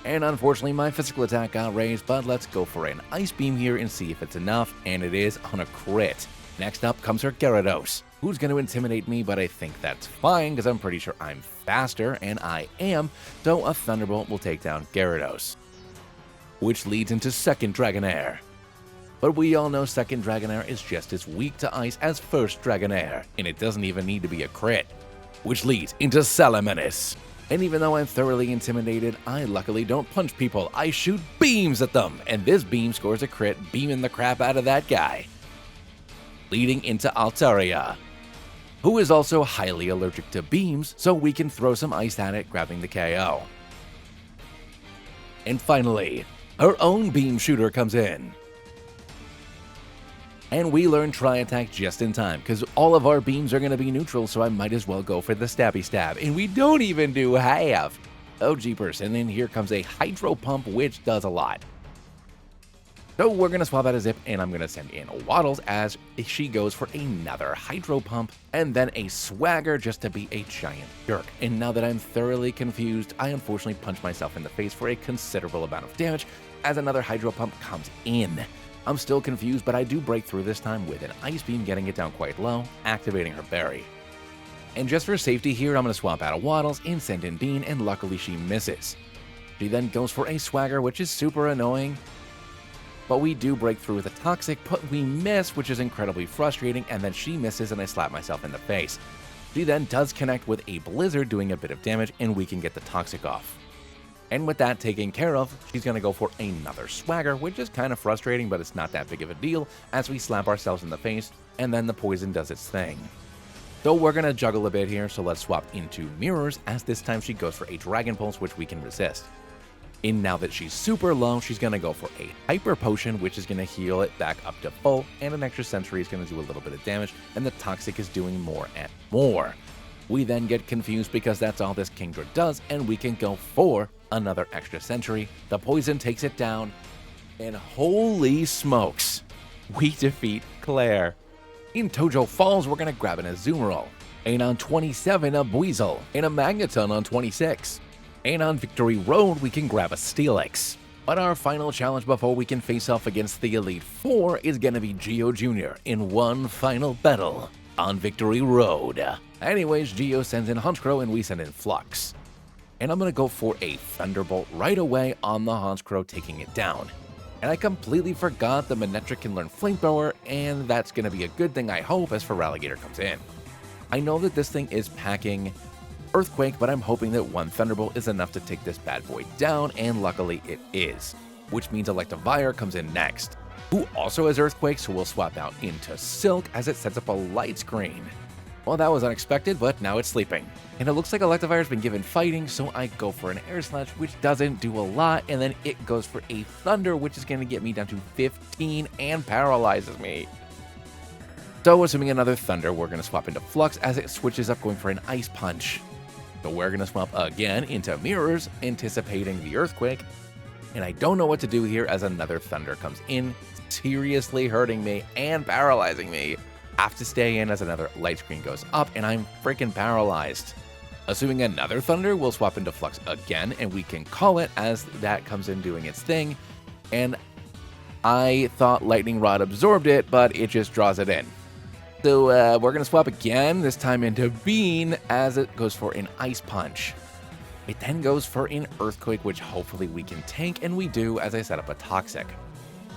And unfortunately my physical attack got raised, but let's go for an Ice Beam here and see if it's enough, and it is on a crit. Next up comes her Gyarados, who's going to intimidate me, but I think that's fine because I'm pretty sure I'm faster, and I am, so a Thunderbolt will take down Gyarados. Which leads into second Dragonair. But we all know second Dragonair is just as weak to ice as first Dragonair, and it doesn't even need to be a crit. Which leads into Salamence. And even though I'm thoroughly intimidated, I luckily don't punch people, I shoot beams at them, and this beam scores a crit, beaming the crap out of that guy. Leading into Altaria, who is also highly allergic to beams, so we can throw some ice at it, grabbing the KO. And finally, her own beam shooter comes in. And we learn Tri-Attack just in time, because all of our beams are going to be neutral, so I might as well go for the Stabby Stab. And we don't even do half. Oh, jeepers. And then here comes a Hydro Pump, which does a lot. So we're going to swap out a Zip, and I'm going to send in Waddles as she goes for another Hydro Pump, and then a Swagger just to be a giant jerk. And now that I'm thoroughly confused, I unfortunately punch myself in the face for a considerable amount of damage as another Hydro Pump comes in. I'm still confused, but I do break through this time with an Ice Beam, getting it down quite low, activating her berry. And just for safety here, I'm going to swap out a Waddles and send in Bean, and luckily she misses. She then goes for a Swagger, which is super annoying. But we do break through with a Toxic, but we miss, which is incredibly frustrating, and then she misses and I slap myself in the face. She then does connect with a Blizzard, doing a bit of damage, and we can get the Toxic off. And with that taken care of, she's going to go for another Swagger, which is kind of frustrating, but it's not that big of a deal, as we slap ourselves in the face, and then the poison does its thing. So we're going to juggle a bit here, so let's swap into Mirrors, as this time she goes for a Dragon Pulse, which we can resist. And now that she's super low, she's going to go for a Hyper Potion, which is going to heal it back up to full, and an extra Sentry is going to do a little bit of damage, and the Toxic is doing more and more. We then get confused because that's all this Kingdra does, and we can go for another extra Sentry. The poison takes it down, and holy smokes, we defeat Clair. In Tojo Falls, we're going to grab an Azumarill, and on 27, a Buizel, and a Magneton on 26. And on Victory Road, we can grab a Steelix. But our final challenge before we can face off against the Elite Four is going to be Geo Jr. in one final battle on Victory Road. Anyways, Geo sends in Honchkrow and we send in Flux. And I'm going to go for a Thunderbolt right away on the Honchkrow, taking it down. And I completely forgot the Manectric can learn Flamethrower, and that's going to be a good thing, I hope, as Feraligatr comes in. I know that this thing is packing Earthquake, but I'm hoping that one Thunderbolt is enough to take this bad boy down, and luckily it is. Which means Electivire comes in next, who also has Earthquake, so we'll swap out into Silk as it sets up a light screen. Well, that was unexpected, but now it's sleeping. And it looks like Electivire's been given Fighting, so I go for an Air Slash, which doesn't do a lot, and then it goes for a Thunder, which is going to get me down to 15 and paralyzes me. So, assuming another Thunder, we're going to swap into Flux as it switches up, going for an Ice Punch. So we're going to swap again into Mirrors, anticipating the Earthquake. And I don't know what to do here as another Thunder comes in, seriously hurting me and paralyzing me. Have to stay in as another light screen goes up, and I'm freaking paralyzed. Assuming another Thunder, we'll swap into Flux again, and we can call it as that comes in doing its thing. And I thought Lightning Rod absorbed it, but it just draws it in. So we're going to swap again, this time into Bean, as it goes for an Ice Punch. It then goes for an Earthquake, which hopefully we can tank, and we do as I set up a Toxic.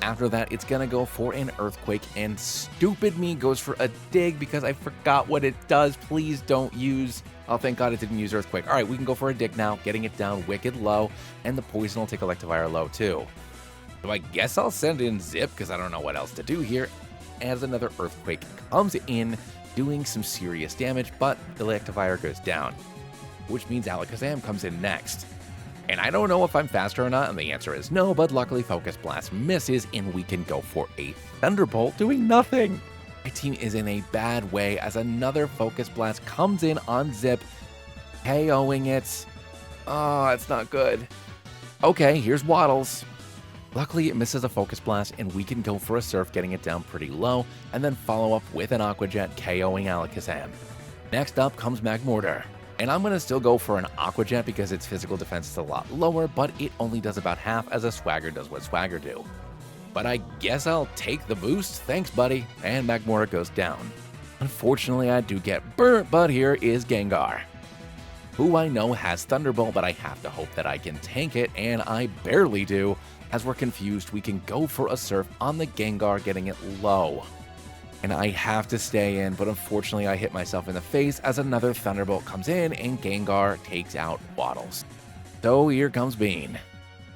After that, it's going to go for an Earthquake, and stupid me goes for a Dig because I forgot what it does. Please don't use... Oh, thank God it didn't use Earthquake. All right, we can go for a Dig now, getting it down wicked low, and the Poison will take Electivire low too. So I guess I'll send in Zip because I don't know what else to do here. As another Earthquake comes in, doing some serious damage, but the Electivire goes down, which means Alakazam comes in next. And I don't know if I'm faster or not, and the answer is no, but luckily Focus Blast misses, and we can go for a Thunderbolt, doing nothing. My team is in a bad way as another Focus Blast comes in on Zip, KOing it. Oh, it's not good. Okay, here's Waddles. Luckily, it misses a Focus Blast, and we can go for a Surf, getting it down pretty low, and then follow up with an Aqua Jet, KOing Alakazam. Next up comes Magmortar, and I'm going to still go for an Aqua Jet because its physical defense is a lot lower, but it only does about half as a Swagger does what Swagger do. But I guess I'll take the boost, thanks buddy, and Magmortar goes down. Unfortunately, I do get burnt, but here is Gengar, who I know has Thunderbolt, but I have to hope that I can tank it, and I barely do. As we're confused, we can go for a Surf on the Gengar, getting it low. And I have to stay in, but unfortunately I hit myself in the face as another Thunderbolt comes in and Gengar takes out Waddles. So here comes Bean.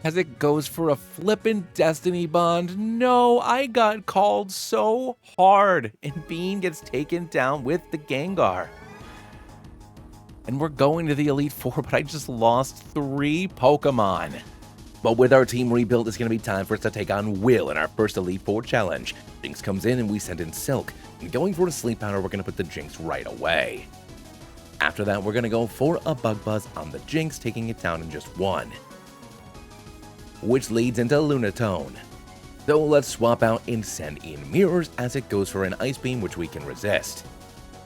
As it goes for a flippin' Destiny Bond. No, I got called so hard, and Bean gets taken down with the Gengar. And we're going to the Elite Four, but I just lost 3 Pokemon. But with our team rebuilt, it's going to be time for us to take on Will in our first Elite Four challenge. Jinx comes in and we send in Silk. And going for a Sleep Powder, we're going to put the Jinx right away. After that, we're going to go for a Bug Buzz on the Jinx, taking it down in just 1. Which leads into Lunatone. So let's swap out and send in Mirrors as it goes for an Ice Beam, which we can resist.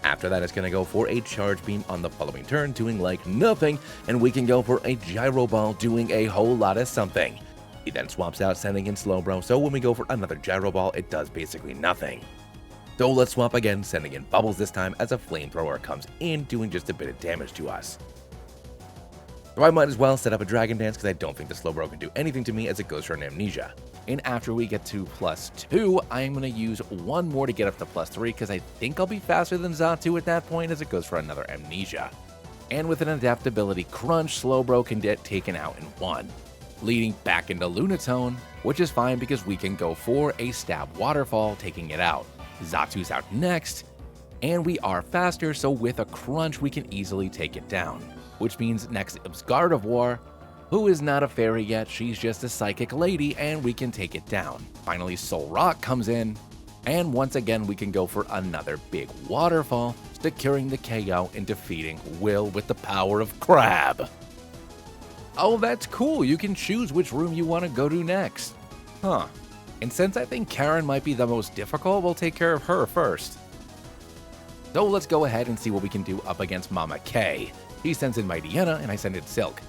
After that, it's going to go for a Charge Beam on the following turn, doing like nothing, and we can go for a Gyro Ball, doing a whole lot of something. He then swaps out, sending in Slowbro, so when we go for another Gyro Ball, it does basically nothing. So let's swap again, sending in Bubbles this time as a flamethrower comes in, doing just a bit of damage to us. So I might as well set up a Dragon Dance because I don't think the Slowbro can do anything to me as it goes for an Amnesia. And after we get to +2, I'm going to use one more to get up to +3 because I think I'll be faster than Xatu at that point as it goes for another Amnesia. And with an Adaptability Crunch, Slowbro can get taken out in one, leading back into Lunatone, which is fine because we can go for a Stab Waterfall, taking it out. Xatu's out next, and we are faster, so with a Crunch we can easily take it down, which means next is Gardevoir, who is not a fairy yet, she's just a psychic lady, and we can take it down. Finally, Solrock comes in, and once again we can go for another big waterfall, securing the KO and defeating Will with the power of Crab. Oh, that's cool, you can choose which room you want to go to next. Huh. And since I think Karen might be the most difficult, we'll take care of her first. So let's go ahead and see what we can do up against Mama K. He sends in Mightyena, and I send in Silk.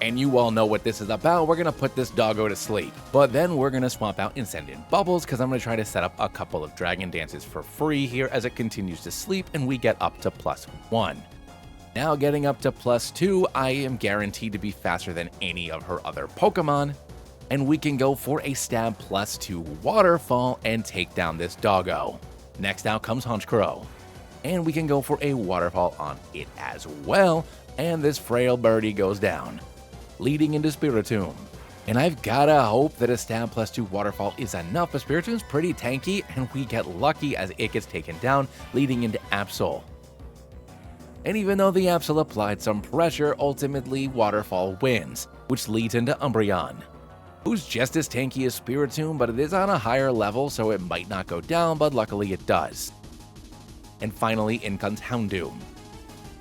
And you all know what this is about, we're going to put this doggo to sleep. But then we're going to swap out and send in Bubbles, because I'm going to try to set up a couple of Dragon Dances for free here as it continues to sleep, and we get up to +1. Now getting up to +2, I am guaranteed to be faster than any of her other Pokemon, and we can go for a Stab +2 Waterfall and take down this doggo. Next out comes Honchkrow, and we can go for a Waterfall on it as well, and this frail birdie goes down, leading into Spiritomb. And I've gotta hope that a Stab +2 Waterfall is enough, but Spiritomb's pretty tanky, and we get lucky as it gets taken down, leading into Absol. And even though the Absol applied some pressure, ultimately Waterfall wins, which leads into Umbreon, who's just as tanky as Spiritomb, but it is on a higher level, so it might not go down, but luckily it does. And finally, in comes Houndoom.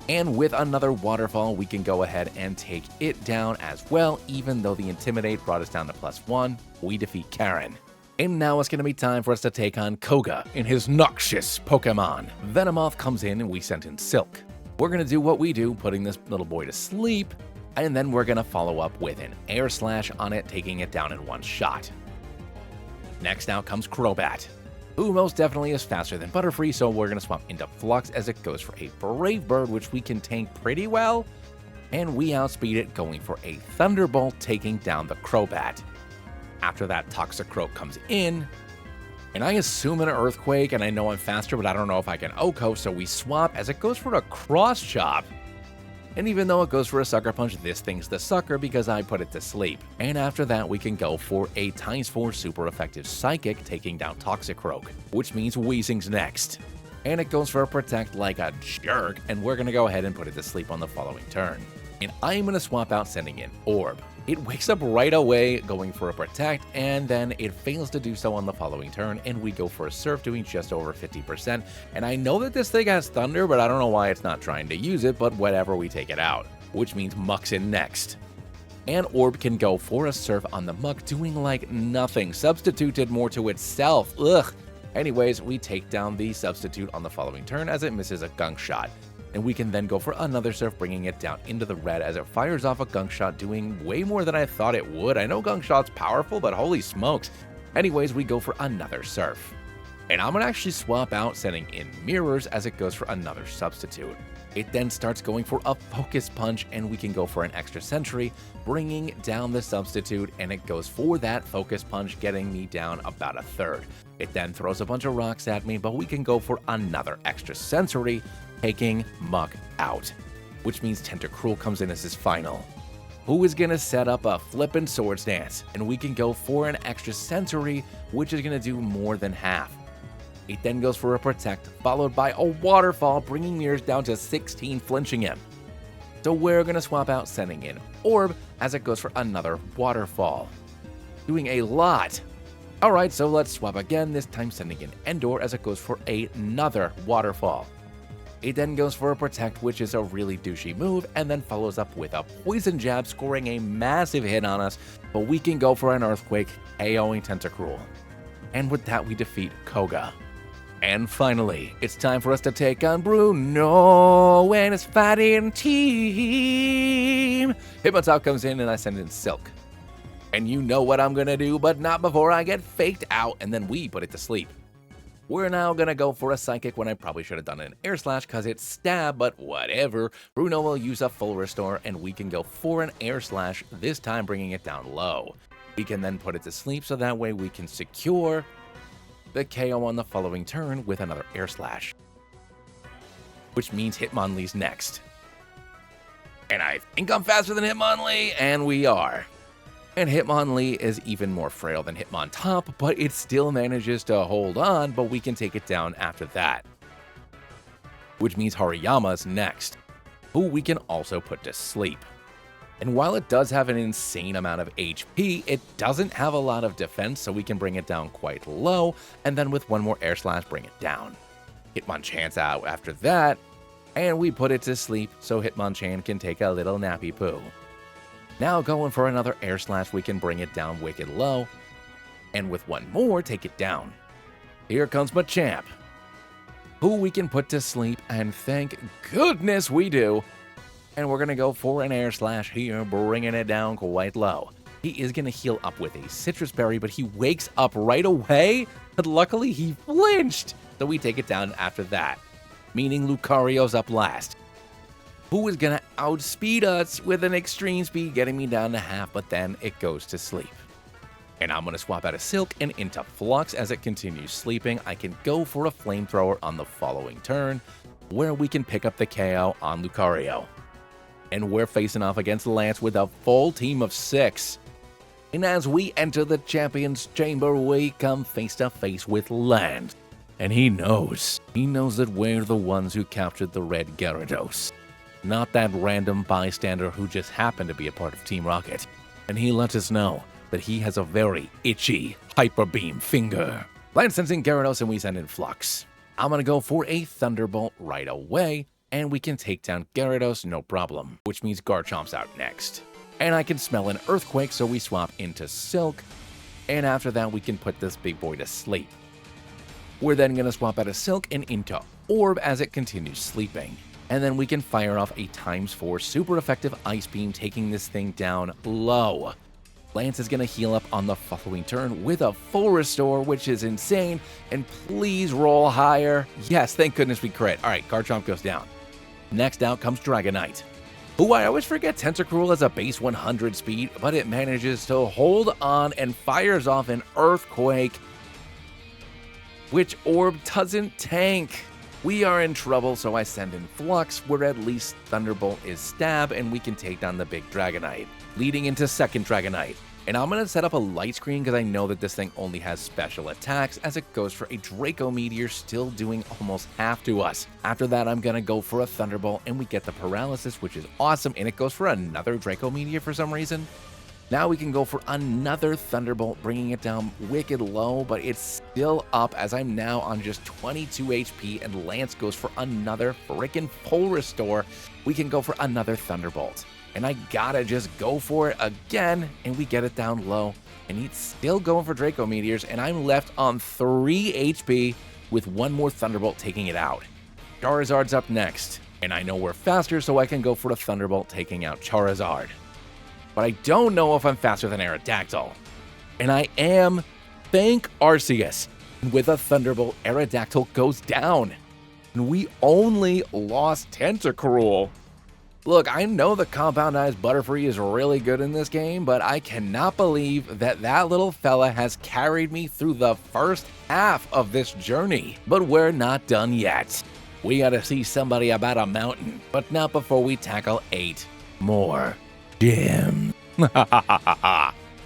And with another Waterfall, we can go ahead and take it down as well, even though the Intimidate brought us down to +1, we defeat Karen. And now it's going to be time for us to take on Koga in his noxious Pokemon. Venomoth comes in and we send in Silk. We're going to do what we do, putting this little boy to sleep, and then we're going to follow up with an Air Slash on it, taking it down in one shot. Next out comes Crobat, who most definitely is faster than Butterfree, so we're going to swap into Flux as it goes for a Brave Bird, which we can tank pretty well, and we outspeed it going for a Thunderbolt, taking down the Crobat. After that, Toxicroak comes in, and I assume an Earthquake, and I know I'm faster, but I don't know if I can OHKO, so we swap as it goes for a Cross Chop. And even though it goes for a Sucker Punch, this thing's the sucker because I put it to sleep. And after that, we can go for a ×4 super effective Psychic, taking down Toxicroak, which means Weezing's next. And it goes for a Protect like a jerk, and we're going to go ahead and put it to sleep on the following turn. And I'm going to swap out sending in Orb. It wakes up right away, going for a Protect, and then it fails to do so on the following turn, and we go for a Surf, doing just over 50%. And I know that this thing has Thunder, but I don't know why it's not trying to use it, but whatever, we take it out, which means Muck's in next. And Orb can go for a Surf on the Muck, doing like nothing. Substitute did more to itself, ugh. Anyways, we take down the Substitute on the following turn as it misses a Gunk Shot. And we can then go for another Surf, bringing it down into the red as it fires off a Gunk Shot, doing way more than I thought it would. I know Gunk Shot's powerful, but holy smokes. Anyways, we go for another Surf. And I'm going to actually swap out sending in Mirrors as it goes for another Substitute. It then starts going for a Focus Punch, and we can go for an extra Sentry, bringing down the Substitute, and it goes for that Focus Punch, getting me down about a third. It then throws a bunch of rocks at me, but we can go for another extra Sensory, taking Muck out, which means Tentacruel comes in as his final, who is going to set up a flippin' Swords Dance, and we can go for an extra Sensory, which is going to do more than half. It then goes for a Protect, followed by a Waterfall, bringing Mirrors down to 16, flinching him. So we're going to swap out sending in Orb as it goes for another Waterfall, doing a lot. Alright, so let's swap again, this time sending in Endor as it goes for another Waterfall. It then goes for a Protect, which is a really douchey move, and then follows up with a Poison Jab, scoring a massive hit on us, but we can go for an Earthquake, KOing Tentacruel. And with that, we defeat Koga. And finally, it's time for us to take on Bruno and his fighting team. Hitmontop comes in and I send in Silk. And you know what I'm gonna do, but not before I get faked out, and then we put it to sleep. We're now gonna go for a Psychic when I probably should have done an Air Slash because it's stab, but whatever. Bruno will use a full restore and we can go for an Air Slash, this time bringing it down low. We can then put it to sleep so that way we can secure the KO on the following turn with another Air Slash. Which means Hitmonlee's next. And I think I'm faster than Hitmonlee, and we are. And Hitmonlee is even more frail than Hitmontop, but it still manages to hold on, but we can take it down after that. Which means Hariyama's next, who we can also put to sleep. And while it does have an insane amount of HP, it doesn't have a lot of defense, so we can bring it down quite low, and then with one more Air Slash, bring it down. Hitmonchan's out after that, and we put it to sleep so Hitmonchan can take a little nappy poo. Now going for another Air Slash, we can bring it down wicked low, and with one more, take it down. Here comes Machamp, who we can put to sleep, and thank goodness we do. And we're gonna go for an Air Slash here, bringing it down quite low. He is gonna heal up with a Citrus Berry, but he wakes up right away, but luckily he flinched, so we take it down after that, meaning Lucario's up last, who is gonna outspeed us with an extreme speed, getting me down to half, but then it goes to sleep. And I'm gonna swap out of Silk and into Flux as it continues sleeping. I can go for a Flamethrower on the following turn, where we can pick up the KO on Lucario. And we're facing off against Lance with a full team of 6. And as we enter the Champion's Chamber, we come face to face with Lance. And he knows that we're the ones who captured the red Gyarados, not that random bystander who just happened to be a part of Team Rocket. And he lets us know that he has a very itchy Hyper Beam finger. Lance sends in Gyarados and we send in Flux. I'm gonna go for a Thunderbolt right away, and we can take down Gyarados no problem, which means Garchomp's out next. And I can smell an Earthquake, so we swap into Silk, and after that we can put this big boy to sleep. We're then going to swap out of Silk and into Orb as it continues sleeping. And then we can fire off a ×4 super effective Ice Beam, taking this thing down low. Lance is going to heal up on the following turn with a full restore, which is insane, and please roll higher. Yes, thank goodness we crit. Alright, Garchomp goes down. Next out comes Dragonite, who I always forget Tentacruel has a base 100 speed, but it manages to hold on and fires off an Earthquake, which Orb doesn't tank. We are in trouble, so I send in Flux, where at least Thunderbolt is stab, and we can take down the big Dragonite, leading into second Dragonite. And I'm going to set up a light screen because I know that this thing only has special attacks, as it goes for a Draco Meteor, still doing almost half to us. After that, I'm going to go for a Thunderbolt, and we get the Paralysis, which is awesome, and it goes for another Draco Meteor for some reason. Now we can go for another Thunderbolt, bringing it down wicked low, but it's still up as I'm now on just 22 HP, and Lance goes for another frickin' full restore. We can go for another Thunderbolt, and I gotta just go for it again, and we get it down low, and he's still going for Draco Meteors, and I'm left on 3 HP with one more Thunderbolt taking it out. Charizard's up next, and I know we're faster, so I can go for a Thunderbolt taking out Charizard. But I don't know if I'm faster than Aerodactyl. And I am, thank Arceus. With a Thunderbolt, Aerodactyl goes down. And we only lost Tentacruel. Look, I know the Compound-Eyes Butterfree is really good in this game, but I cannot believe that that little fella has carried me through the first half of this journey. But we're not done yet. We gotta see somebody about a mountain, but not before we tackle 8 more gyms.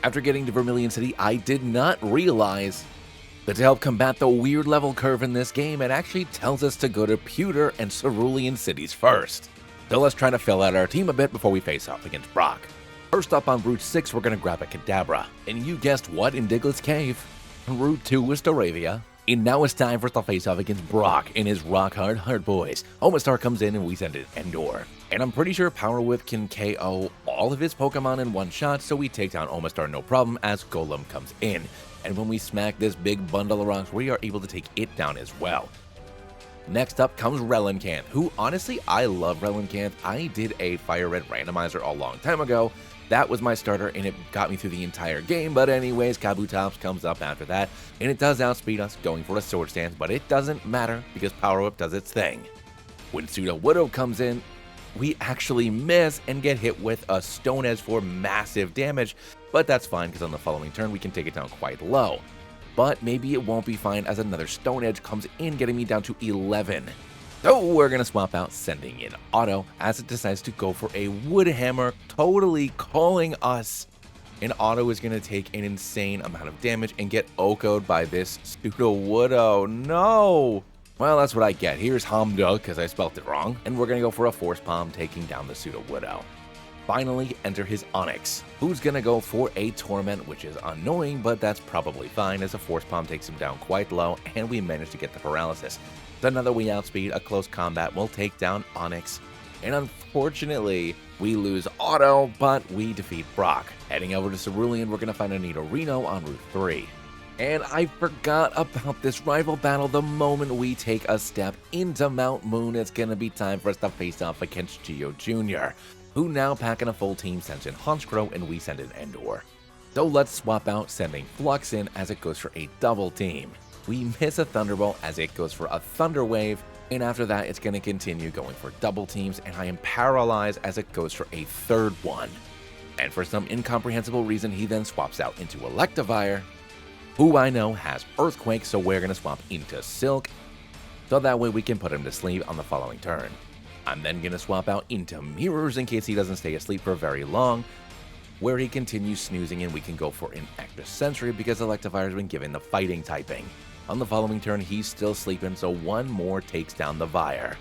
After getting to Vermilion City, I did not realize that to help combat the weird level curve in this game, it actually tells us to go to Pewter and Cerulean cities first. So let's try to fill out our team a bit before we face off against Brock. First up on Route 6, we're going to grab a Kadabra. And you guessed what, in Diglett's Cave? Route 2 was Staravia. And now it's time for us to face off against Brock and his rock-hard Heart Boys. Omastar comes in and we send in Endor. And I'm pretty sure Power Whip can KO all of his Pokemon in one shot, so we take down Omastar no problem as Golem comes in. And when we smack this big bundle of rocks, we are able to take it down as well. Next up comes Relincanth, who honestly, I love Relincanth. I did a Fire Red randomizer a long time ago, That was my starter, and it got me through the entire game, but anyways, Kabutops comes up after that, and it does outspeed us, going for a Sword Stance, but it doesn't matter, because Power Whip does its thing. When Pseudo-Widow comes in, we actually miss and get hit with a Stone Edge for massive damage, but that's fine, because on the following turn, we can take it down quite low. But maybe it won't be fine, as another Stone Edge comes in, getting me down to 11. So we're going to swap out, sending in Auto, as it decides to go for a Wood Hammer, totally calling us. And Auto is going to take an insane amount of damage and get OHKO'd by this Pseudo-Widow. No! Well, that's what I get. Here's Hamda, because I spelt it wrong. And we're going to go for a Force Palm, taking down the Pseudo-Widow. Finally, enter his Onix, who's going to go for a Torment, which is annoying, but that's probably fine, as a Force Palm takes him down quite low, and we manage to get the Paralysis. Another we outspeed, a close combat will take down Onix, and unfortunately, we lose Auto, but we defeat Brock. Heading over to Cerulean, we're going to find a Nidorino on Route 3. And I forgot about this rival battle the moment we take a step into Mount Moon. It's going to be time for us to face off against Geo Jr., who now packing a full team sends in Honchkrow, and we send in Endor. So let's swap out, sending Flux in as it goes for a double team. We miss a Thunderbolt as it goes for a Thunder Wave, and after that it's going to continue going for double teams, and I am paralyzed as it goes for a third one. And for some incomprehensible reason, he then swaps out into Electivire, who I know has Earthquake, so we're going to swap into Silk, so that way we can put him to sleep on the following turn. I'm then going to swap out into Mirrors in case he doesn't stay asleep for very long, where he continues snoozing, and we can go for an extra Sentry because Electivire has been given the fighting typing. On the following turn, he's still sleeping, so one more takes down the Vire.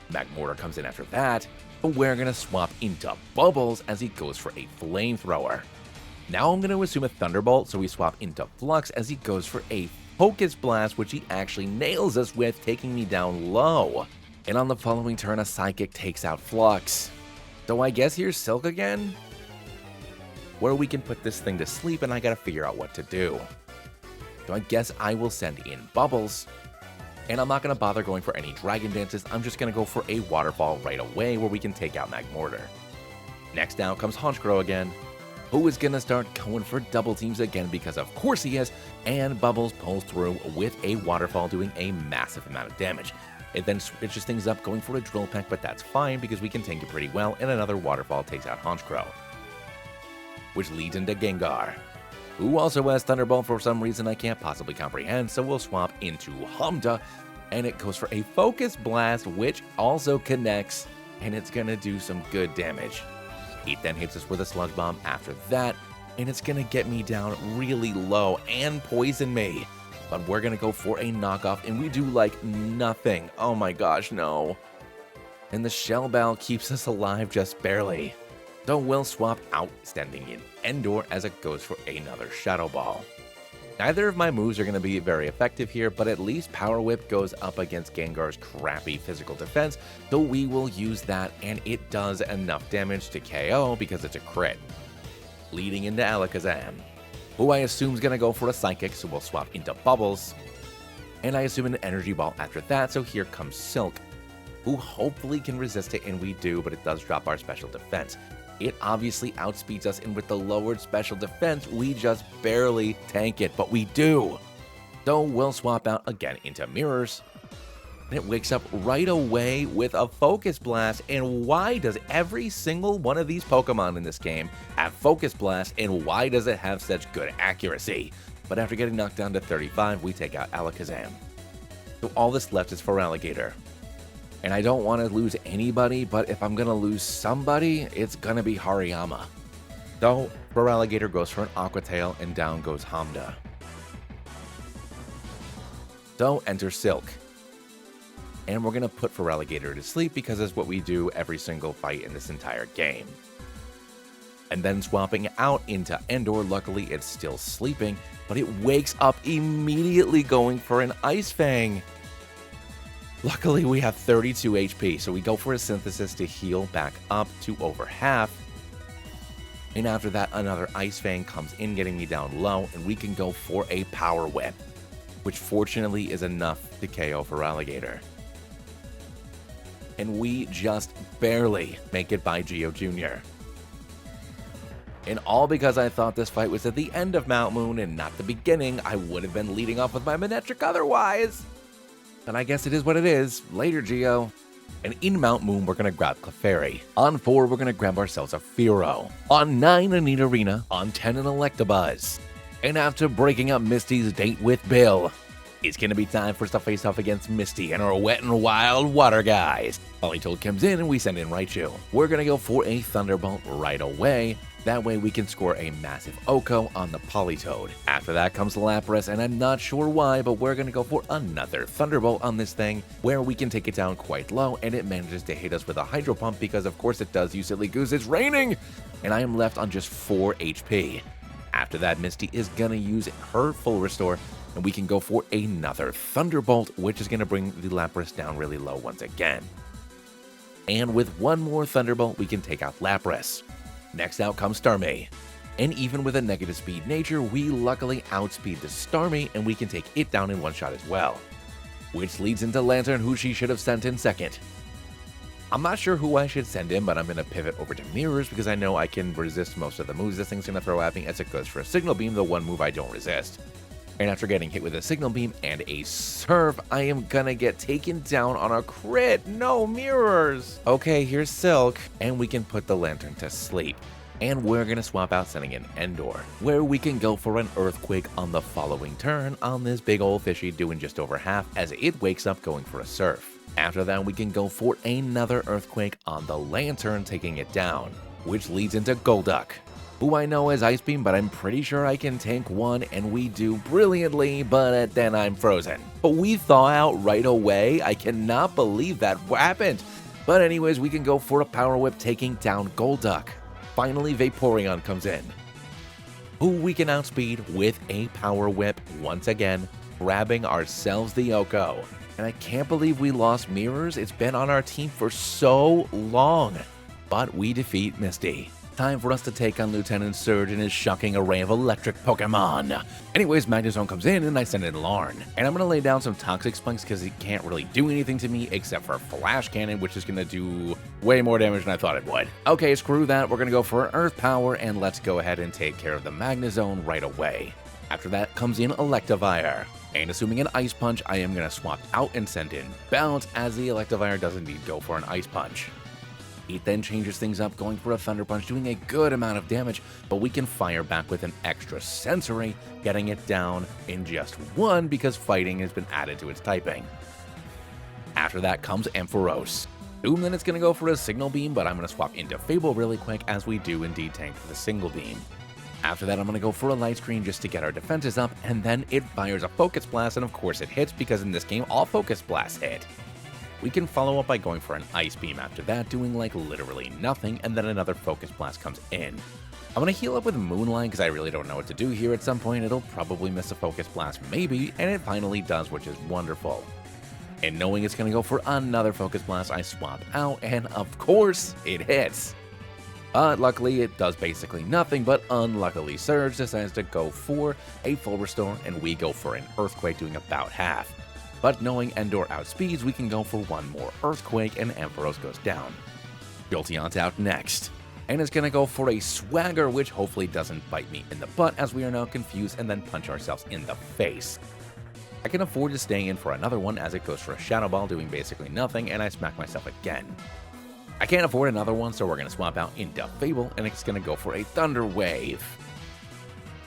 Magmortar comes in after that, but we're going to swap into Bubbles as he goes for a Flamethrower. Now I'm going to assume a Thunderbolt, so we swap into Flux as he goes for a Focus Blast, which he actually nails us with, taking me down low. And on the following turn, a Psychic takes out Flux. So I guess here's Silk again, where we can put this thing to sleep, and I gotta figure out what to do. So I guess I will send in Bubbles, and I'm not going to bother going for any Dragon Dances. I'm just going to go for a Waterfall right away where we can take out Magmortar. Next down comes Honchkrow again, who is going to start going for double teams again because of course he is, and Bubbles pulls through with a Waterfall doing a massive amount of damage. It then switches things up going for a Drill Peck, but that's fine because we can tank it pretty well, and another Waterfall takes out Honchkrow, which leads into Gengar, who also has Thunderbolt for some reason I can't possibly comprehend, so we'll swap into Hamda, and it goes for a Focus Blast, which also connects, and it's going to do some good damage. It then hits us with a Sludge Bomb after that, and it's going to get me down really low and poison me. But we're going to go for a knockoff, and we do like nothing. Oh my gosh, no. And the Shell Bell keeps us alive just barely. So we'll swap out, sending in Endor as it goes for another Shadow Ball. Neither of my moves are going to be very effective here, but at least Power Whip goes up against Gengar's crappy physical defense, so we will use that, and it does enough damage to KO because it's a crit. Leading into Alakazam, who I assume is going to go for a Psychic, so we'll swap into Bubbles. And I assume an Energy Ball after that, so here comes Silk, who hopefully can resist it, and we do, but it does drop our special defense. It obviously outspeeds us, and with the lowered special defense, we just barely tank it, but we do. So we'll swap out again into Mirrors, and it wakes up right away with a Focus Blast. And why does every single one of these Pokemon in this game have Focus Blast, and why does it have such good accuracy? But after getting knocked down to 35, we take out Alakazam. So all that's left is Feraligatr. And I don't want to lose anybody, but if I'm going to lose somebody, it's going to be Hariyama. So, Feraligatr goes for an Aqua Tail, and down goes Hamda. So, enter Silk. And we're going to put Feraligatr to sleep because that's what we do every single fight in this entire game. And then swapping out into Endor, luckily it's still sleeping, but it wakes up immediately going for an Ice Fang. Luckily, we have 32 HP, so we go for a Synthesis to heal back up to over half. And after that, another Ice Fang comes in, getting me down low, and we can go for a Power Whip, which fortunately is enough to KO Feraligatr. And we just barely make it by Geo Jr. And all because I thought this fight was at the end of Mount Moon and not the beginning. I would have been leading off with my Manectric otherwise. And I guess it is what it is. Later, Geo. And in Mount Moon, we're going to grab Clefairy. On 4, we're going to grab ourselves a Fearow. On 9, a Nidorina. On 10, an Electabuzz. And after breaking up Misty's date with Bill, it's going to be time for us to face off against Misty and our Wet and Wild water guys. Politoed comes in and we send in Raichu. We're going to go for a Thunderbolt right away. That way we can score a massive Oko on the Politoed. After that comes Lapras, and I'm not sure why, but we're going to go for another Thunderbolt on this thing, where we can take it down quite low, and it manages to hit us with a Hydro Pump, because of course it does, you silly goose, it's raining! And I am left on just 4 HP. After that, Misty is going to use her full restore, and we can go for another Thunderbolt, which is going to bring the Lapras down really low once again. And with one more Thunderbolt, we can take out Lapras. Next out comes Starmie. And even with a negative speed nature, we luckily outspeed the Starmie, and we can take it down in one shot as well. Which leads into Lantern, who she should have sent in second. I'm not sure who I should send in, but I'm going to pivot over to Mirrors because I know I can resist most of the moves this thing's going to throw at me, as it goes for a Signal Beam, the one move I don't resist. And after getting hit with a Signal Beam and a Surf, I am gonna get taken down on a crit. No, Mirrors! Okay, here's Silk, and we can put the Lantern to sleep. And we're gonna swap out sending in Endor, where we can go for an Earthquake on the following turn on this big old fishy doing just over half as it wakes up going for a Surf. After that, we can go for another Earthquake on the Lantern, taking it down, which leads into Golduck, who I know is Ice Beam, but I'm pretty sure I can tank one, and we do brilliantly, but then I'm frozen. But we thaw out right away. I cannot believe that happened. But anyways, we can go for a Power Whip, taking down Golduck. Finally, Vaporeon comes in, who we can outspeed with a Power Whip once again, grabbing ourselves the Oko. And I can't believe we lost Mirrors. It's been on our team for so long. But we defeat Misty. Time for us to take on Lieutenant Surge and his shocking array of electric Pokemon. Anyways, Magnezone comes in and I send in Larn. And I'm going to lay down some Toxic Spikes because he can't really do anything to me except for Flash Cannon, which is going to do way more damage than I thought it would. Okay, screw that. We're going to go for Earth Power, and let's go ahead and take care of the Magnezone right away. After that comes in Electivire. And assuming an Ice Punch, I am going to swap out and send in Bounce, as the Electivire does indeed go for an Ice Punch. It then changes things up, going for a Thunder Punch, doing a good amount of damage, but we can fire back with an extra Sensory, getting it down in just 1 because fighting has been added to its typing. After that comes Ampharos. Boom, then it's going to go for a Signal Beam, but I'm going to swap into Fable really quick, as we do indeed tank for the Single Beam. After that, I'm going to go for a Light Screen just to get our defenses up, and then it fires a Focus Blast, and of course it hits, because in this game all Focus Blasts hit. We can follow up by going for an Ice Beam after that, doing like literally nothing, and then another Focus Blast comes in. I'm going to heal up with Moonlight because I really don't know what to do here. At some point it'll probably miss a Focus Blast, maybe, and it finally does, which is wonderful. And knowing it's going to go for another Focus Blast, I swap out, and of course it hits. But luckily it does basically nothing, but unluckily Surge decides to go for a full restore, and we go for an Earthquake, doing about half. But knowing Endor outspeeds, we can go for one more Earthquake, and Ampharos goes down. Jolteon's out next, and it's going to go for a Swagger, which hopefully doesn't bite me in the butt, as we are now confused and then punch ourselves in the face. I can afford to stay in for another one, as it goes for a Shadow Ball, doing basically nothing, and I smack myself again. I can't afford another one, so we're going to swap out into Fable, and it's going to go for a Thunder Wave.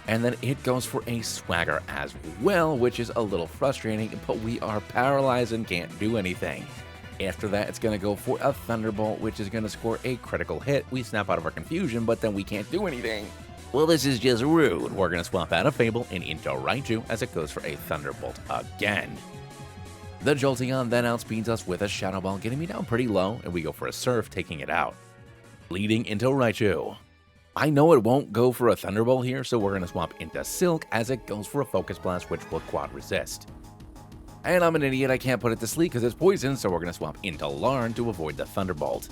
And then it goes for a Swagger as well, which is a little frustrating, but we are paralyzed and can't do anything. After that, it's going to go for a Thunderbolt, which is going to score a critical hit. We snap out of our confusion, but then we can't do anything. Well, this is just rude. We're going to swap out of Fable and into Raichu, as it goes for a Thunderbolt again. The Jolteon then outspeeds us with a Shadow Ball, getting me down pretty low, and we go for a Surf, taking it out. Leading into Raichu. I know it won't go for a Thunderbolt here, so we're going to swap into Silk, as it goes for a Focus Blast, which will quad resist. And I'm an idiot, I can't put it to sleep because it's poison, so we're going to swap into Larn to avoid the Thunderbolt.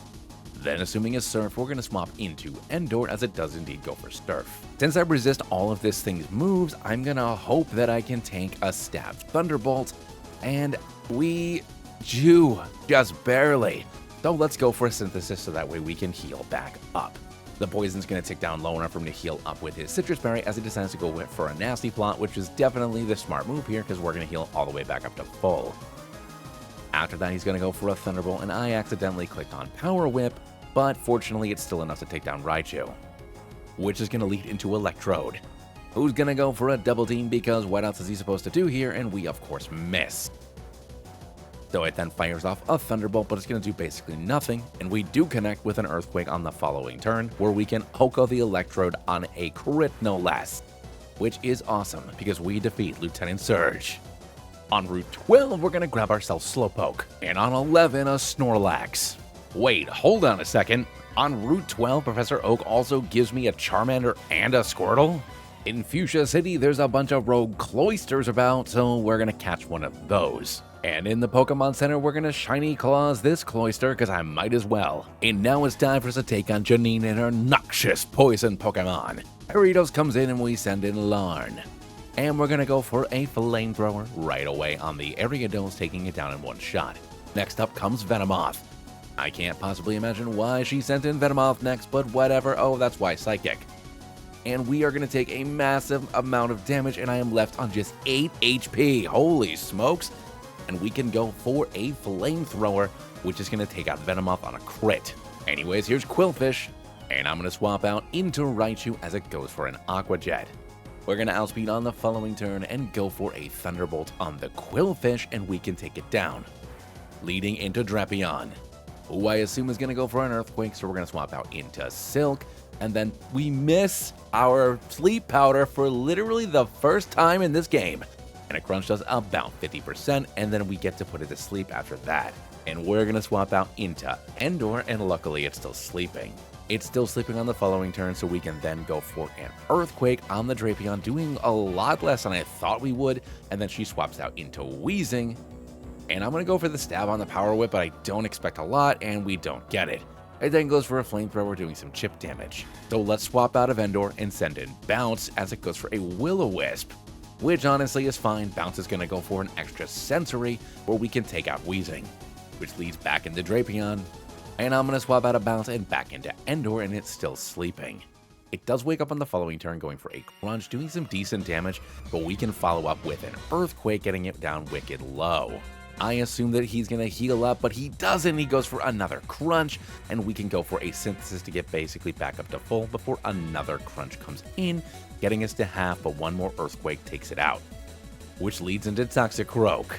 Then assuming a Surf, we're going to swap into Endor, as it does indeed go for Surf. Since I resist all of this thing's moves, I'm going to hope that I can tank a Stabbed Thunderbolt, and we do, just barely. So let's go for a Synthesis so that way we can heal back up. The poison's going to tick down low enough for him to heal up with his citrus berry as he decides to go for a nasty plot, which is definitely the smart move here because we're going to heal all the way back up to full. After that, he's going to go for a Thunderbolt, and I accidentally clicked on Power Whip, but fortunately it's still enough to take down Raichu, which is going to lead into Electrode, who's going to go for a double team because what else is he supposed to do here, and we of course miss. So it then fires off a Thunderbolt, but it's going to do basically nothing, and we do connect with an Earthquake on the following turn, where we can Hoko the Electrode on a crit no less, which is awesome because we defeat Lieutenant Surge. On Route 12, we're going to grab ourselves Slowpoke, and on 11, a Snorlax. Wait, hold on a second. On Route 12, Professor Oak also gives me a Charmander and a Squirtle? In Fuchsia City, there's a bunch of rogue Cloysters about, so we're going to catch one of those. And in the Pokemon Center, we're going to Shiny Claws this Cloyster because I might as well. And now it's time for us to take on Janine and her noxious poison Pokemon. Aritos comes in and we send in Larn. And we're going to go for a Flamethrower right away on the Ariados, taking it down in one shot. Next up comes Venomoth. I can't possibly imagine why she sent in Venomoth next, but whatever. Oh, that's why Psychic. And we are going to take a massive amount of damage, and I am left on just 8 HP. Holy smokes. And we can go for a Flamethrower, which is going to take out Venomoth on a crit. Anyways, here's Quillfish, and I'm going to swap out into Raichu as it goes for an Aqua Jet. We're going to outspeed on the following turn and go for a Thunderbolt on the Quillfish, and we can take it down. Leading into Drapion, who I assume is going to go for an Earthquake, so we're going to swap out into Silk, and then we miss our Sleep Powder for literally the first time in this game. And it crunched us about 50%, and then we get to put it to sleep after that. And we're going to swap out into Endor, and luckily it's still sleeping. It's still sleeping on the following turn, so we can then go for an Earthquake on the Drapion, doing a lot less than I thought we would, and then she swaps out into Wheezing. And I'm going to go for the stab on the Power Whip, but I don't expect a lot, and we don't get it. It then goes for a Flamethrower, doing some chip damage. So let's swap out of Endor and send in Bounce, as it goes for a Will-O-Wisp, which honestly is fine. Bounce is going to go for an extra Sensory, where we can take out Wheezing, which leads back into Drapion. And I'm going to swap out of Bounce and back into Endor, and it's still sleeping. It does wake up on the following turn, going for a Crunch, doing some decent damage, but we can follow up with an Earthquake, getting it down wicked low. I assume that he's going to heal up, but he doesn't. He goes for another Crunch, and we can go for a Synthesis to get basically back up to full before another Crunch comes in, getting us to half, but one more Earthquake takes it out, which leads into Toxicroak.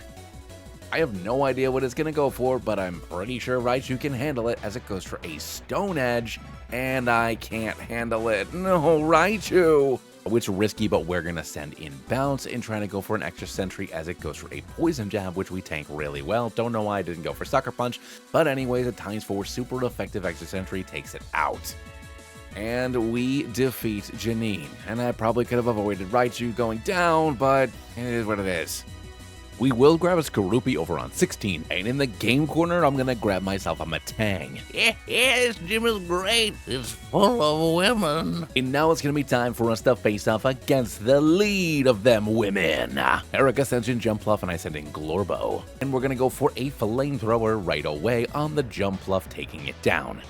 I have no idea what it's going to go for, but I'm pretty sure Raichu can handle it, as it goes for a Stone Edge, and I can't handle it. No, Raichu! Which is risky, but we're going to send in Bounce and trying to go for an extra Sentry as it goes for a Poison Jab, which we tank really well. Don't know why I didn't go for Sucker Punch, but anyways, a ×4 super effective extra Sentry takes it out. And we defeat Janine, and I probably could have avoided Raichu going down, but it is what it is. We will grab a Skorupi over on 16, and in the game corner, I'm gonna grab myself a Matang. Yeah, this gym is great. It's full of women. And now it's gonna be time for us to face off against the lead of them women. Erika sends in Jumpluff, and I send in Glorbo. And we're gonna go for a Flamethrower right away on the Jumpluff, taking it down.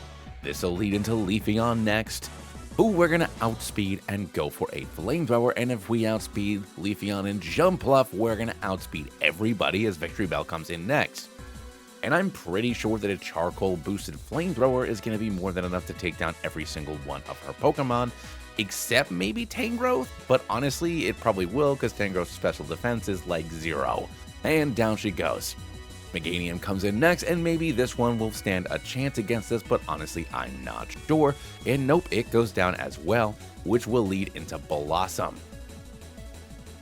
This'll lead into Leafeon next, who we're going to outspeed and go for a Flamethrower, and if we outspeed Leafeon and Jumpluff, we're going to outspeed everybody as Victory Bell comes in next. And I'm pretty sure that a Charcoal boosted Flamethrower is going to be more than enough to take down every single one of her Pokemon, except maybe Tangrowth, but honestly it probably will because Tangrowth's special defense is like 0. And down she goes. Meganium comes in next, and maybe this one will stand a chance against us, but honestly, I'm not sure. And nope, it goes down as well, which will lead into Blossom.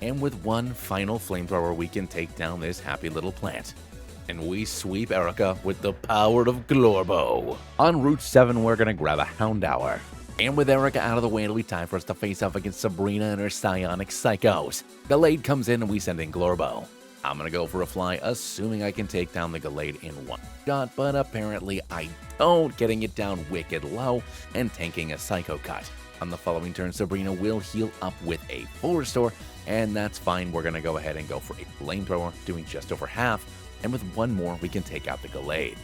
And with one final Flamethrower, we can take down this happy little plant. And we sweep Erika with the power of Glorbo. On Route 7, we're going to grab a Houndour. And with Erika out of the way, it'll be time for us to face off against Sabrina and her Psionic Psychos. Gallade comes in, and we send in Glorbo. I'm going to go for a fly, assuming I can take down the Gallade in one shot, but apparently I don't, getting it down wicked low and tanking a Psycho Cut. On the following turn, Sabrina will heal up with a Full Restore, and that's fine. We're going to go ahead and go for a Flamethrower, doing just over half, and with one more, we can take out the Gallade.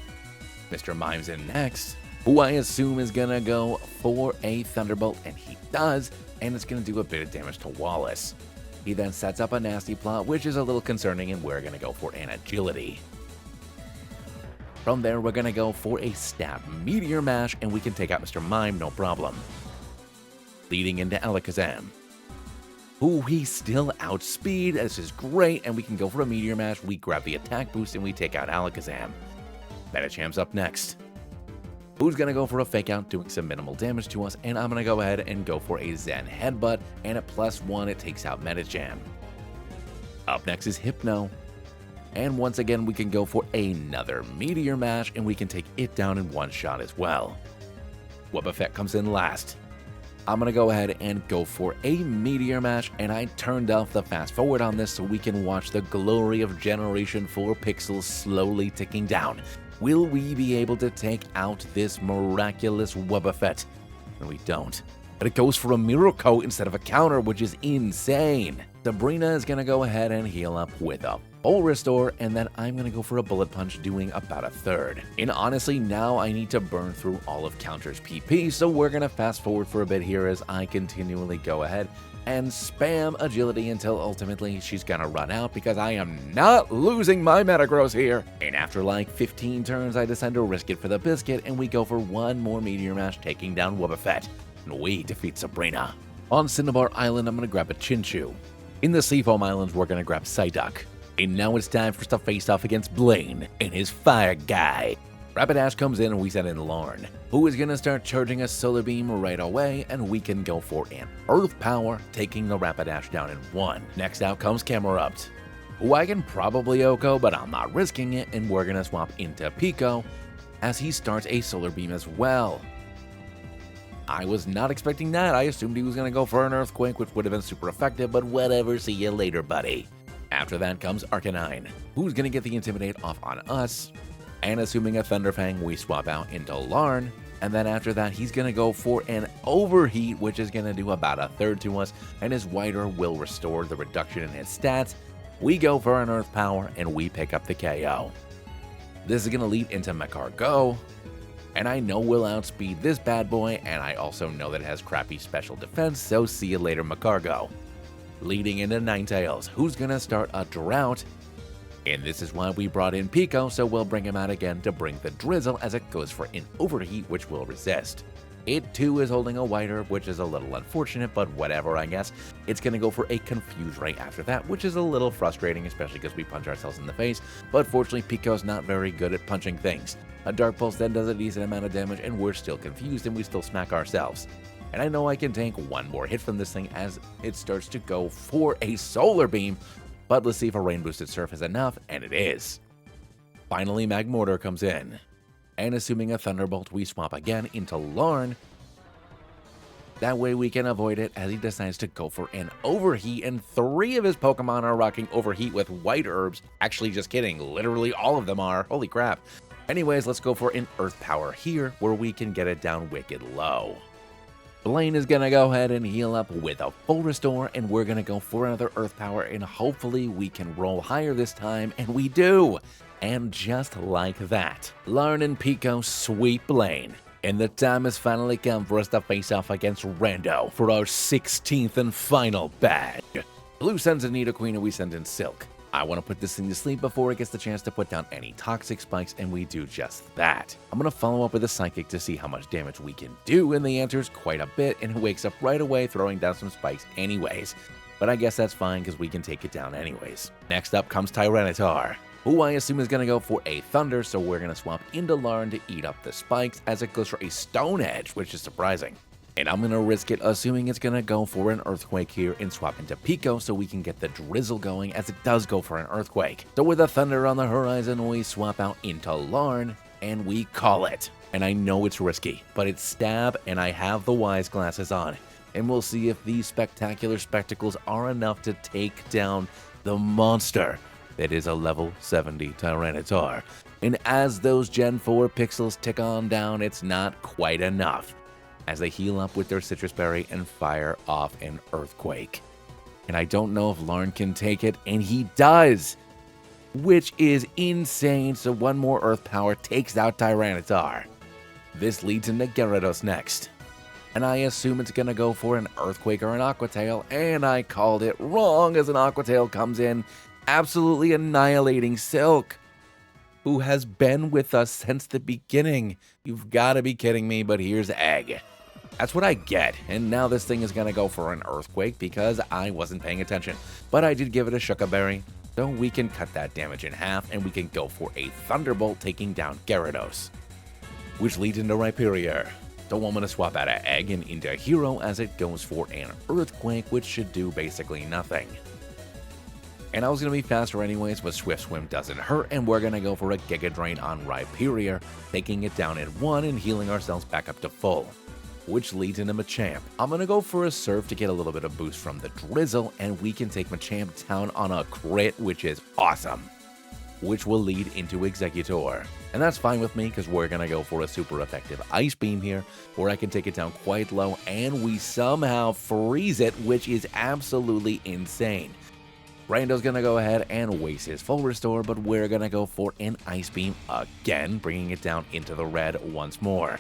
Mr. Mime's in next, who I assume is gonna go for a Thunderbolt, and he does, and it's gonna do a bit of damage to Wallace. He then sets up a nasty plot, which is a little concerning, and we're gonna go for an Agility. From there, we're gonna go for a Stab Meteor Mash, and we can take out Mr. Mime, no problem. Leading into Alakazam, who he still outspeed. This is great, and we can go for a Meteor Mash. We grab the attack boost, and we take out Alakazam. Metacham's up next, who's gonna go for a Fake Out, doing some minimal damage to us, and I'm gonna go ahead and go for a Zen Headbutt, and at +1, it takes out Metacham. Up next is Hypno. And once again, we can go for another Meteor Mash, and we can take it down in one shot as well. Wobbuffet comes in last. I'm going to go ahead and go for a Meteor Mash, and I turned off the fast forward on this so we can watch the glory of Generation 4 pixels slowly ticking down. Will we be able to take out this miraculous Wobbuffet? And we don't. But it goes for a Miracle Coat instead of a counter, which is insane. Sabrina is going to go ahead and heal up with a Full Restore, and then I'm going to go for a Bullet Punch, doing about a third. And honestly, now I need to burn through all of Counter's PP, so we're going to fast forward for a bit here as I continually go ahead and spam Agility until ultimately she's going to run out, because I am not losing my Metagross here. And after like 15 turns, I decide to risk it for the biscuit, and we go for one more Meteor Mash, taking down Wobbuffet. And we defeat Sabrina. On Cinnabar Island, I'm going to grab a Chinchou. In the Seafoam Islands, we're going to grab Psyduck. And now it's time for us to face off against Blaine and his Fire Guy. Rapidash comes in, and we send in Lorne, who is going to start charging a Solar Beam right away, and we can go for an Earth Power, taking the Rapidash down in one. Next out comes Camerupt, who I can probably OHKO, but I'm not risking it, and we're going to swap into Pico as he starts a Solar Beam as well. I was not expecting that. I assumed he was going to go for an Earthquake, which would have been super effective, but whatever, see you later, buddy. After that comes Arcanine, who's going to get the Intimidate off on us, and assuming a Thunderfang, we swap out into Larn, and then after that, he's going to go for an Overheat, which is going to do about a third to us, and his Whiter will restore the reduction in his stats. We go for an Earth Power, and we pick up the KO. This is going to lead into Macargo, and I know we'll outspeed this bad boy, and I also know that it has crappy special defense, so see you later, Macargo. Leading into Ninetales, who's gonna start a Drought, and this is why we brought in Pico, so we'll bring him out again to bring the Drizzle as it goes for an Overheat, which will resist. It too is holding a Whiter, which is a little unfortunate, but whatever, I guess. It's gonna go for a Confuse right after that, which is a little frustrating, especially because we punch ourselves in the face, but fortunately Pico's not very good at punching things. A Dark Pulse then does a decent amount of damage, and we're still confused, and we still smack ourselves. And I know I can tank one more hit from this thing as it starts to go for a Solar Beam, but let's see if a Rain Boosted Surf is enough, and it is. Finally, Magmortar comes in, and assuming a Thunderbolt, we swap again into Larn. That way we can avoid it as he decides to go for an Overheat, and 3 of his Pokemon are rocking Overheat with White Herbs. Actually, just kidding, literally all of them are. Holy crap. Anyways, let's go for an Earth Power here, where we can get it down wicked low. Blaine is going to go ahead and heal up with a Full Restore, and we're going to go for another Earth Power, and hopefully we can roll higher this time, and we do! And just like that, Larn and Pico sweep Blaine, and the time has finally come for us to face off against Rando for our 16th and final badge. Blue sends in Nidoqueen, and we send in Silk. I want to put this thing to sleep before it gets the chance to put down any toxic spikes, and we do just that. I'm going to follow up with a Psychic to see how much damage we can do, and the answer is quite a bit, and it wakes up right away throwing down some spikes anyways. But I guess that's fine because we can take it down anyways. Next up comes Tyranitar, who I assume is going to go for a Thunder, so we're going to swap into Larn to eat up the spikes as it goes for a Stone Edge, which is surprising. And I'm going to risk it, assuming it's going to go for an Earthquake here and swap into Pico so we can get the Drizzle going as it does go for an Earthquake. So with a Thunder on the horizon, we swap out into Larn, and we call it. And I know it's risky, but it's Stab, and I have the Wise Glasses on. And we'll see if these spectacular spectacles are enough to take down the monster that is a level 70 Tyranitar. And as those Gen 4 pixels tick on down, it's not quite enough, as they heal up with their Citrus Berry and fire off an Earthquake. And I don't know if Larn can take it, and he does, which is insane. So one more Earth Power takes out Tyranitar. This leads into Gyarados next. And I assume it's gonna go for an Earthquake or an Aqua Tail, and I called it wrong as an Aqua Tail comes in, absolutely annihilating Silk, who has been with us since the beginning. You've gotta be kidding me, but here's Egg. That's what I get, and now this thing is gonna go for an Earthquake because I wasn't paying attention. But I did give it a Shuka Berry, so we can cut that damage in half, and we can go for a Thunderbolt taking down Gyarados. Which leads into Rhyperior. So I'm going to swap out an Egg and into Hero as it goes for an Earthquake, which should do basically nothing. And I was going to be faster anyways, but Swift Swim doesn't hurt, and we're going to go for a Giga Drain on Rhyperior, taking it down at 1 and healing ourselves back up to full. Which leads into Machamp. I'm going to go for a Surf to get a little bit of boost from the Drizzle, and we can take Machamp down on a crit, which is awesome. Which will lead into Executor. And that's fine with me because we're going to go for a super effective Ice Beam here, where I can take it down quite low, and we somehow freeze it, which is absolutely insane. Brando's going to go ahead and waste his full restore, but we're going to go for an Ice Beam again, bringing it down into the red once more.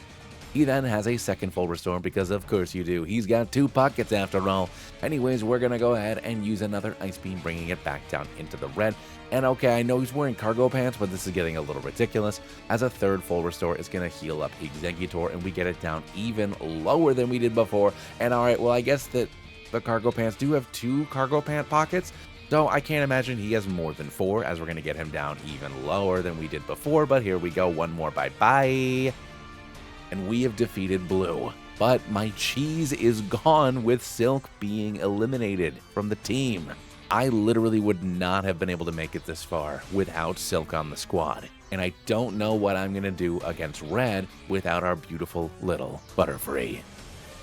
He then has a second full restore because of course you do. He's got 2 pockets after all. Anyways, we're going to go ahead and use another Ice Beam, bringing it back down into the red. And okay, I know he's wearing cargo pants, but this is getting a little ridiculous, as a third full restore is going to heal up Executor, and we get it down even lower than we did before. And alright, well, I guess that the cargo pants do have 2 cargo pant pockets, so I can't imagine he has more than 4, as we're going to get him down even lower than we did before. But here we go, one more bye-bye. And we have defeated Blue. But my cheese is gone with Silk being eliminated from the team. I literally would not have been able to make it this far without Silk on the squad. And I don't know what I'm going to do against Red without our beautiful little Butterfree.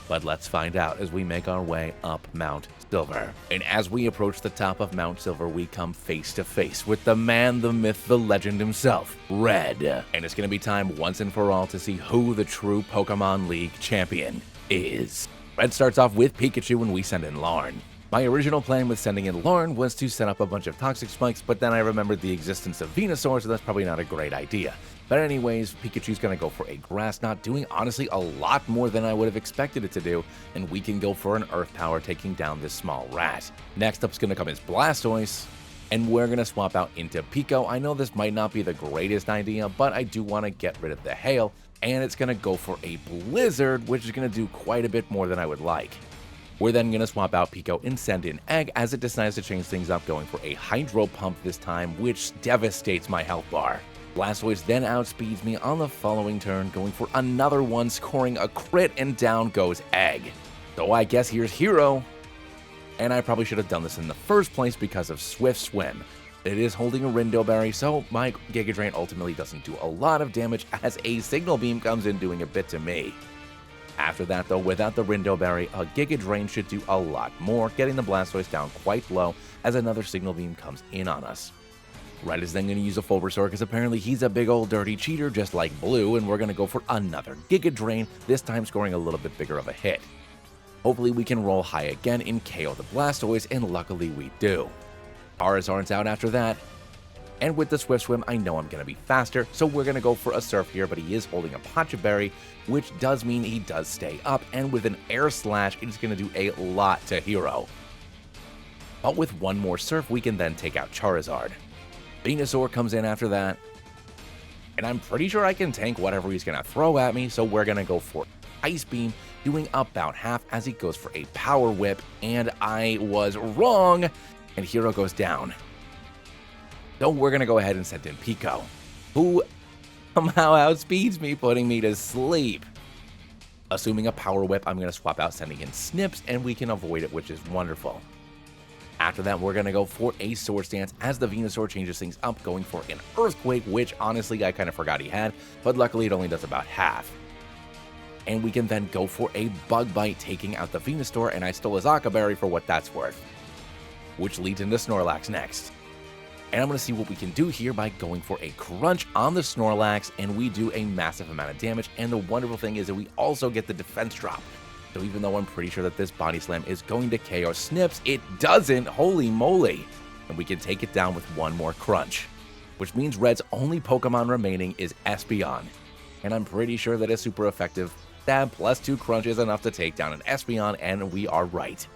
But let's find out as we make our way up Mount Silver. And as we approach the top of Mount Silver, we come face to face with the man, the myth, the legend himself, Red. And it's going to be time once and for all to see who the true Pokemon League champion is. Red starts off with Pikachu and we send in Larn. My original plan with sending in Larn was to set up a bunch of Toxic Spikes, but then I remembered the existence of Venusaur, so that's probably not a great idea. But anyways, Pikachu's going to go for a Grass Knot, doing honestly a lot more than I would have expected it to do, and we can go for an Earth Power, taking down this small rat. Next up's going to come is Blastoise, and we're going to swap out into Pico. I know this might not be the greatest idea, but I do want to get rid of the Hail, and it's going to go for a Blizzard, which is going to do quite a bit more than I would like. We're then going to swap out Pico and send in Egg as it decides to change things up, going for a Hydro Pump this time, which devastates my health bar. Blastoise then outspeeds me on the following turn, going for another one, scoring a crit, and down goes Egg. So I guess here's Hero. And I probably should have done this in the first place because of Swift Swim. It is holding a Rindo Berry, so my Giga Drain ultimately doesn't do a lot of damage as a Signal Beam comes in doing a bit to me. After that though, without the Rindo Berry, a Giga Drain should do a lot more, getting the Blastoise down quite low as another Signal Beam comes in on us. Red is then going to use a full restore because apparently he's a big old dirty cheater just like Blue, and we're going to go for another Giga Drain, this time scoring a little bit bigger of a hit. Hopefully we can roll high again and KO the Blastoise, and luckily we do. Charizard's out after that, and with the Swift Swim I know I'm going to be faster, so we're going to go for a Surf here, but he is holding a Pacha Berry, which does mean he does stay up, and with an Air Slash it's going to do a lot to Hero. But with one more Surf we can then take out Charizard. Venusaur comes in after that, and I'm pretty sure I can tank whatever he's going to throw at me, so we're going to go for Ice Beam, doing about half as he goes for a Power Whip, and I was wrong, and Hero goes down. So we're going to go ahead and send in Pico, who somehow outspeeds me, putting me to sleep. Assuming a Power Whip, I'm going to swap out sending in Snips, and we can avoid it, which is wonderful. After that, we're going to go for a Swords Dance as the Venusaur changes things up, going for an Earthquake, which honestly I kind of forgot he had, but luckily it only does about half. And we can then go for a Bug Bite, taking out the Venusaur, and I stole his Aqua Berry for what that's worth. Which leads into Snorlax next. And I'm going to see what we can do here by going for a Crunch on the Snorlax, and we do a massive amount of damage, and the wonderful thing is that we also get the defense drop. So even though I'm pretty sure that this Body Slam is going to KO Snips, it doesn't, holy moly! And we can take it down with one more Crunch. Which means Red's only Pokemon remaining is Espeon. and I'm pretty sure that it's super effective. Stab plus 2 crunch is enough to take down an Espeon, and we are right.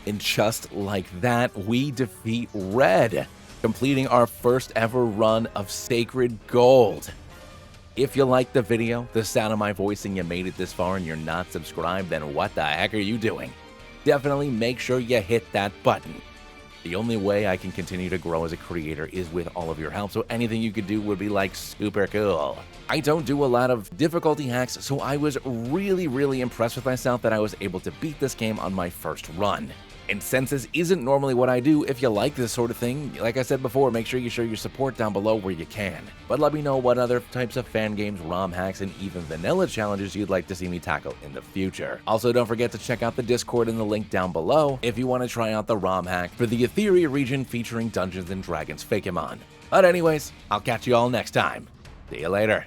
And just like that, we defeat Red, completing our first ever run of Sacred Gold. If you liked the video, the sound of my voice, and you made it this far and you're not subscribed, then what the heck are you doing? Definitely make sure you hit that button. The only way I can continue to grow as a creator is with all of your help, so anything you could do would be like super cool. I don't do a lot of difficulty hacks, so I was really impressed with myself that I was able to beat this game on my first run. And since this isn't normally what I do, if you like this sort of thing, like I said before, make sure you show your support down below where you can. But let me know what other types of fan games, ROM hacks, and even vanilla challenges you'd like to see me tackle in the future. Also, don't forget to check out the Discord in the link down below if you want to try out the ROM hack for the Etheria region featuring Dungeons & Dragons Fakemon. But anyways, I'll catch you all next time. See you later.